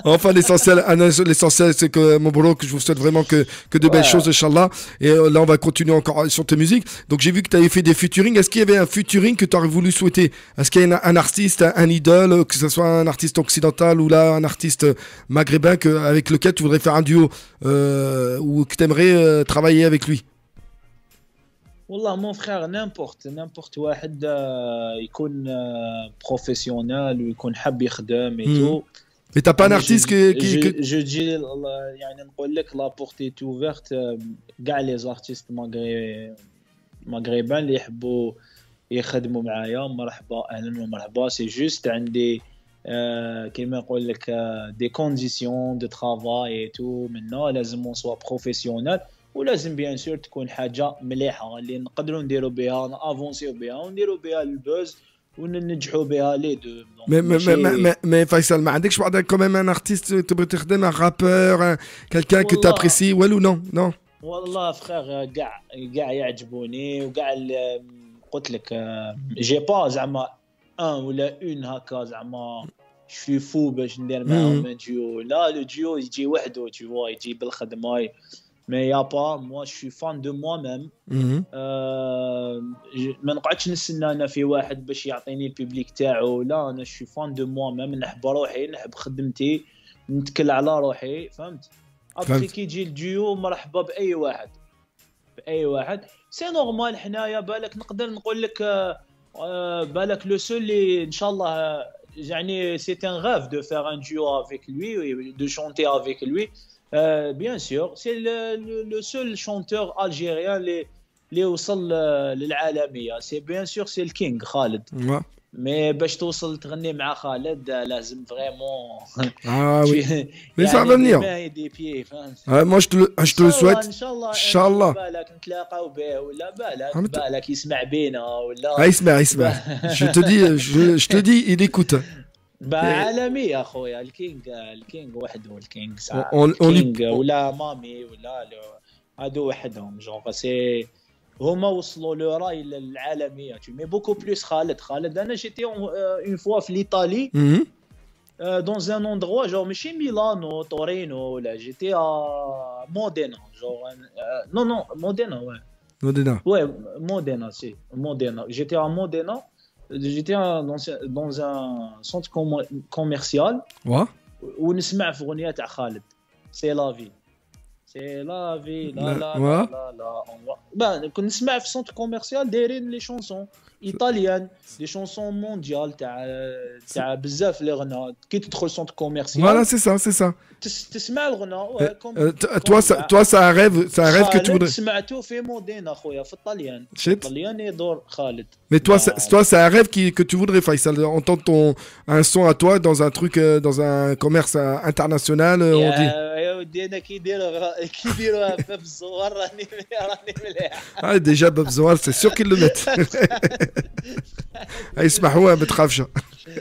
[SPEAKER 2] Enfin, l'essentiel, c'est que mon boulot, que je vous souhaite vraiment que de belles choses, Inch'Allah. Et là, on va continuer encore sur tes musiques. Donc, j'ai vu que tu avais fait des featuring. Est-ce qu'il y avait un featuring que tu aurais voulu souhaiter? Est-ce qu'il y a un artiste, un idole, que ce soit un artiste occidental ou là un artiste maghrébin avec lequel tu voudrais faire un duo ou que tu aimerais travailler avec lui?
[SPEAKER 3] والله mon frère, n'importe واحد يكون professionnel ويكون حاب يخدم et tout.
[SPEAKER 2] Mais t'as pas un artiste que
[SPEAKER 3] je dis يعني نقول لك la porte est ouverte كاع les artistes maghrébins اللي يحبوا يخدموا معايا مرحبا اهلا ومرحبا. سي جوست عندي كيما نقول لك دي كونديسيون دو ترافاي اي تو منا لازم اون سوا بروفيسيونيل ولازم بيان سور تكون حاجه مليحه اللي نقدروا نديروا بها نافونسيو بها ونديروا بها البوز وننجحوا بها لي دو.
[SPEAKER 2] mais Faisal, ما عندكش بعد quand même un artiste تبغي تخدم, un rappeur, quelqu'un que tu apprécies ou non?
[SPEAKER 3] والله فخير كاع يعجبوني وكاع قلت لك جي با زعما ان ولا اون هكا زعما شوي فو باش ندير معاهم ديو. لا لو ديو يجي وحده tu vois, يجي بالخدمه. مي يا با موا شوي فان دو موا ميم. ما نقعدش نستنى انا في واحد باش يعطيني البيبليك تاعو. لا انا شوي فان دو موا ميم, نحب روحي, نحب خدمتي, نتكل على روحي, فهمت؟ ابخي كي يجي الديو مرحبا باي واحد. سي نورمال حنايا بالك نقدر نقول لك بالك لو سول اللي ان شاء الله يعني سي ان غاف دو فير ان ديو افيك لوي دو شونتي افيك لوي. بيان سور سي لو سول شونتور الجيريان اللي وصل للعالميه. سي بيان سور سي الكينغ خالد. مي باش توصل تغني مع خالد لازم فريمون
[SPEAKER 2] وي مي سا فانير moi je te le souhaite ان شاء الله
[SPEAKER 3] بالك نتلاقاو به ولا بالك يسمع بينا ولا
[SPEAKER 2] يسمع je te dis il écoute.
[SPEAKER 3] عالمي يا خويا. الكينغ وحده, الكينغ ولا مامي ولا هادو وحدهم جونغ سي هما وصلوا لو راي العالميه. مي بوكو بلوس خالد انا جيتي اون فوا في ليطالي دون ان اندروا جور ماشي ميلانو تورينو ولا جيتي مودينا جور نو مودينا مودينا سي مودينا. J'étais à Modena, j'étais dans un centre commercial ونسمع في اغنيه تاع خالد سي لافي لا كنت نسمع في سونتر كوميرسيال دايرين لي شونسون ايطاليان دي شونسون مونديال تاع بزاف لي غنا كي تدخل سونتر
[SPEAKER 2] Voilà,
[SPEAKER 3] كوميرسيال
[SPEAKER 2] c'est ça.
[SPEAKER 3] تسمع الغنى
[SPEAKER 2] Toi, c'est un rêve que tu
[SPEAKER 3] خالد
[SPEAKER 2] voudrais.
[SPEAKER 3] سمعته في مودينا خويا في الطليان
[SPEAKER 2] Shit.
[SPEAKER 3] الطليان يدور خالد
[SPEAKER 2] Mais toi, c'est un rêve que tu voudrais, Faisal, entendre un son à toi dans un truc, dans un commerce international, on dit.
[SPEAKER 3] يا ودي انا كيديروها في الزوار راني مليح
[SPEAKER 2] Ah, déjà, Bob Zohar, c'est sûr qu'ils le mettent. Ah, يسمحوها ما تخافش.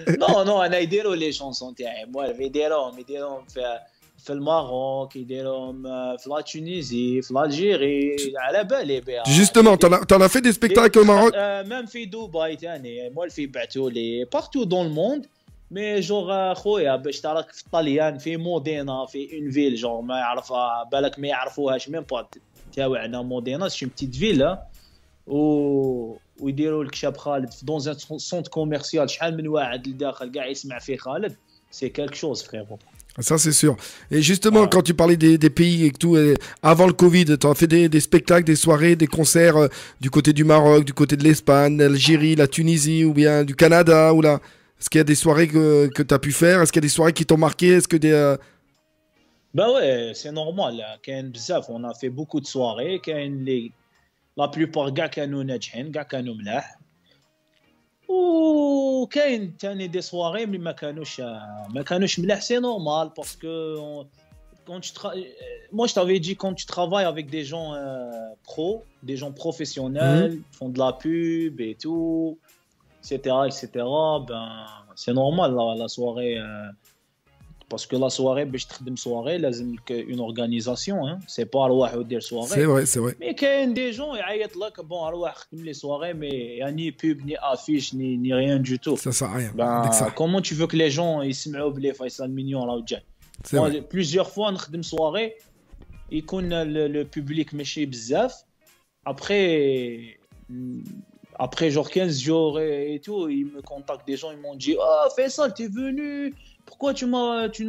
[SPEAKER 3] نو انا يديروا لي شونسون تاعي موالف يديروهم في الماروك يديروهم في لا تونيزي في الجيري على بالي بها
[SPEAKER 2] Justement, t'en as fait des spectacles au Maroc?
[SPEAKER 3] ميم في دبي ثاني موالف يبعثوا لي بارتو دون الموند مي جوغ خويا باش تراك في الطليان في مودينا في اون فيل جوغ ما يعرفها بالك ما يعرفوهاش ميم با تاعنا مودينا سي بتيت فيل ويديروا لك شاب خالد في دون ان سونت كوميرسيال شحال من واحد لداخل كاع يسمع فيه خالد سي كالك شوز فريمون
[SPEAKER 2] Ça, c'est sûr. Et justement, quand tu parlais des pays et tout, avant le Covid, tu as fait des spectacles, des soirées, des concerts du côté du Maroc, du côté de l'Espagne, l'Algérie, la Tunisie ou bien du Canada ou là. Est-ce qu'il y a des soirées que tu as pu faire? Est-ce qu'il y a des soirées qui t'ont marqué? Est-ce que des...
[SPEAKER 3] Bah ouais, c'est normal. كاين بزاف on a fait beaucoup de soirées كاين لي لا بلوبار كاع كانوا ناجحين كاع كانوا ملاح وكاين ثاني دي سواري ملي ما كانوش ملاح سي نورمال باسكو quand moi je t'avais dit quand tu travailles avec des gens des gens professionnels font de la pub et tout etc ben c'est normal la soirée parce que la soirée باش تخدم soirée لازم لك une organisation hein c'est pas الواحد يدير soirée
[SPEAKER 2] C'est vrai.
[SPEAKER 3] mais كاين des gens يعيط لك bon الواحد خدم لي soirée mais يعني pub ni affiche ni rien du tout
[SPEAKER 2] Ça sert à rien.
[SPEAKER 3] ben,
[SPEAKER 2] Avec ça.
[SPEAKER 3] comment tu veux que les gens يسمعوا بلي فيصل مينيون راهو جاي
[SPEAKER 2] C'est vrai.
[SPEAKER 3] plusieurs fois نخدم soirée يكون le public ماشي بزاف après genre 15 jours et tout, ils me contactent des gens, ils m'ont dit ah Faisal, t'es venu, pourquoi tu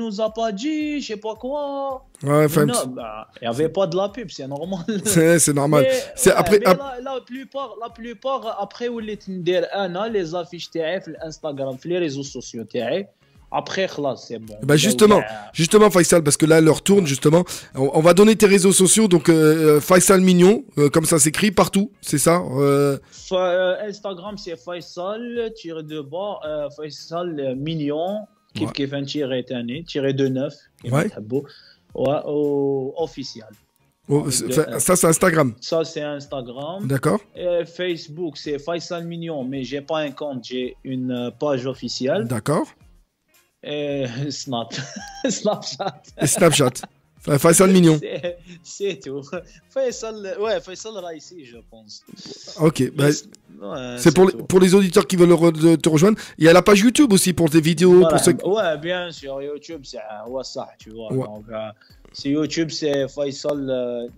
[SPEAKER 3] nous as pas dit, je sais pas quoi.
[SPEAKER 2] Ouais, enfin,
[SPEAKER 3] non, bah, il y avait pas de la pub, c'est normal.
[SPEAKER 2] c'est normal. C'est après.
[SPEAKER 3] La plupart après où les les affiches تاعي في الانستغرام في les réseaux sociaux تاعي. Après, c'est bon.
[SPEAKER 2] Bah justement, Faisal, parce que là, l'heure tourne, justement. On va donner tes réseaux sociaux, donc Faisal Mignon, comme ça s'écrit partout, c'est ça
[SPEAKER 3] Instagram, c'est Faisal-de-bas, Faisal Mignon, كيف tiré تاني, tiré de 9, officiel.
[SPEAKER 2] Ça, c'est Instagram.
[SPEAKER 3] Ça, c'est Instagram.
[SPEAKER 2] D'accord.
[SPEAKER 3] Facebook, c'est Faisal Mignon, mais j'ai pas un compte, j'ai une page officielle.
[SPEAKER 2] D'accord.
[SPEAKER 3] Et Snapchat.
[SPEAKER 2] Et Snapchat. Faisal Mignon.
[SPEAKER 3] C'est tout. Faisal Raïsi, je pense.
[SPEAKER 2] Ok. Bah, c'est pour les auditeurs qui veulent te rejoindre. Il y a la page YouTube aussi pour tes vidéos.
[SPEAKER 3] Voilà.
[SPEAKER 2] Pour ceux...
[SPEAKER 3] Ouais, bien sûr. YouTube, c'est ça, tu vois. Ouais. Donc, c'est YouTube, c'est Faisal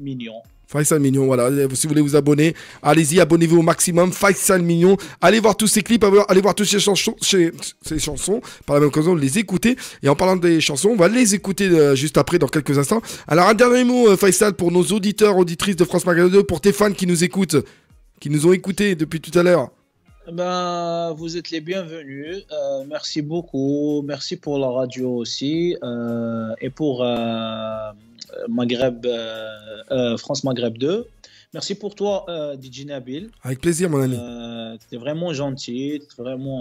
[SPEAKER 3] Mignon.
[SPEAKER 2] Faisal Mignon, voilà. Si vous voulez vous abonner, allez-y, abonnez-vous au maximum. Faisal Mignon. Allez voir tous ces clips, allez voir toutes ces chansons. Par la même occasion, les écouter. Et en parlant des chansons, on va les écouter juste après, dans quelques instants. Alors, un dernier mot, Faisal, pour nos auditeurs, auditrices de France Maghreb 2, pour tes fans qui nous écoutent, qui nous ont écoutés depuis tout à l'heure.
[SPEAKER 3] Ben, vous êtes les bienvenus. Merci beaucoup. Merci pour la radio aussi. Et pour Maghreb, France Maghreb 2. Merci pour toi, DJ Nabil.
[SPEAKER 2] Avec plaisir, mon ami.
[SPEAKER 3] T'es vraiment gentil, t'es vraiment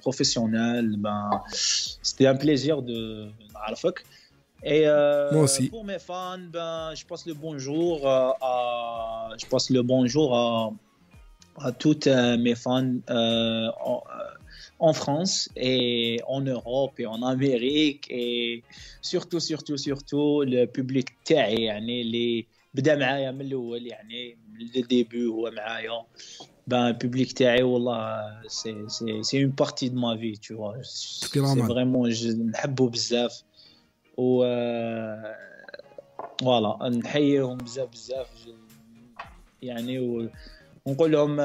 [SPEAKER 3] professionnel. Ben, c'était un plaisir de Arafak. Et
[SPEAKER 2] moi aussi.
[SPEAKER 3] Pour mes fans, ben, je passe le bonjour à toutes mes fans en France et en Europe et en Amérique et surtout le public تاعي يعني اللي بدا معايا من الاول يعني من الديبي هو معايا ben public تاعي والله c'est une partie de ma vie tu vois c'est vraiment نحبه بزاف و voilà نحييهم بزاف يعني ونقول لهم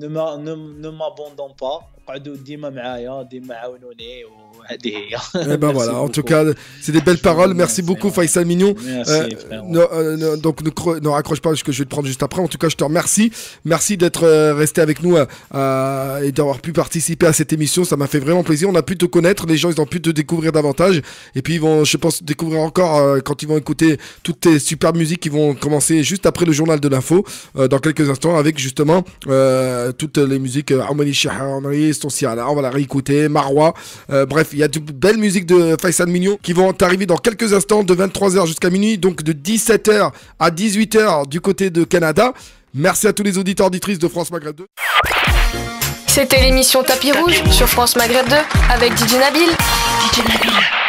[SPEAKER 3] ne m'abandonne pas قعدوا ديما معايا ديما عاونوني وهذه هي.
[SPEAKER 2] Eh ben voilà, en tout cas, c'est des belles paroles. Merci beaucoup, Faisal Mignon.
[SPEAKER 3] Merci,
[SPEAKER 2] Donc ne raccroche pas parce que je vais te prendre juste après. En tout cas, je te remercie. Merci d'être resté avec nous et d'avoir pu participer à cette émission. Ça m'a fait vraiment plaisir. On a pu te connaître. Les gens, ils ont pu te découvrir davantage. Et puis, ils vont, je pense, découvrir encore quand ils vont écouter toutes tes superbes musiques qui vont commencer juste après le journal de l'info dans quelques instants avec justement toutes les musiques Aumani Shahari, Stonciala. On va la réécouter. Marwa. Bref, il y a de belles musiques de Faisal Mignon qui vont arriver dans quelques instants de 23h jusqu'à minuit, donc de 17h à 18h du côté de Canada. Merci à tous les auditeurs auditrices de France Maghreb 2.
[SPEAKER 6] C'était l'émission Tapis Rouge sur France Maghreb 2 avec DJ Nabil.
[SPEAKER 1] DJ Nabil.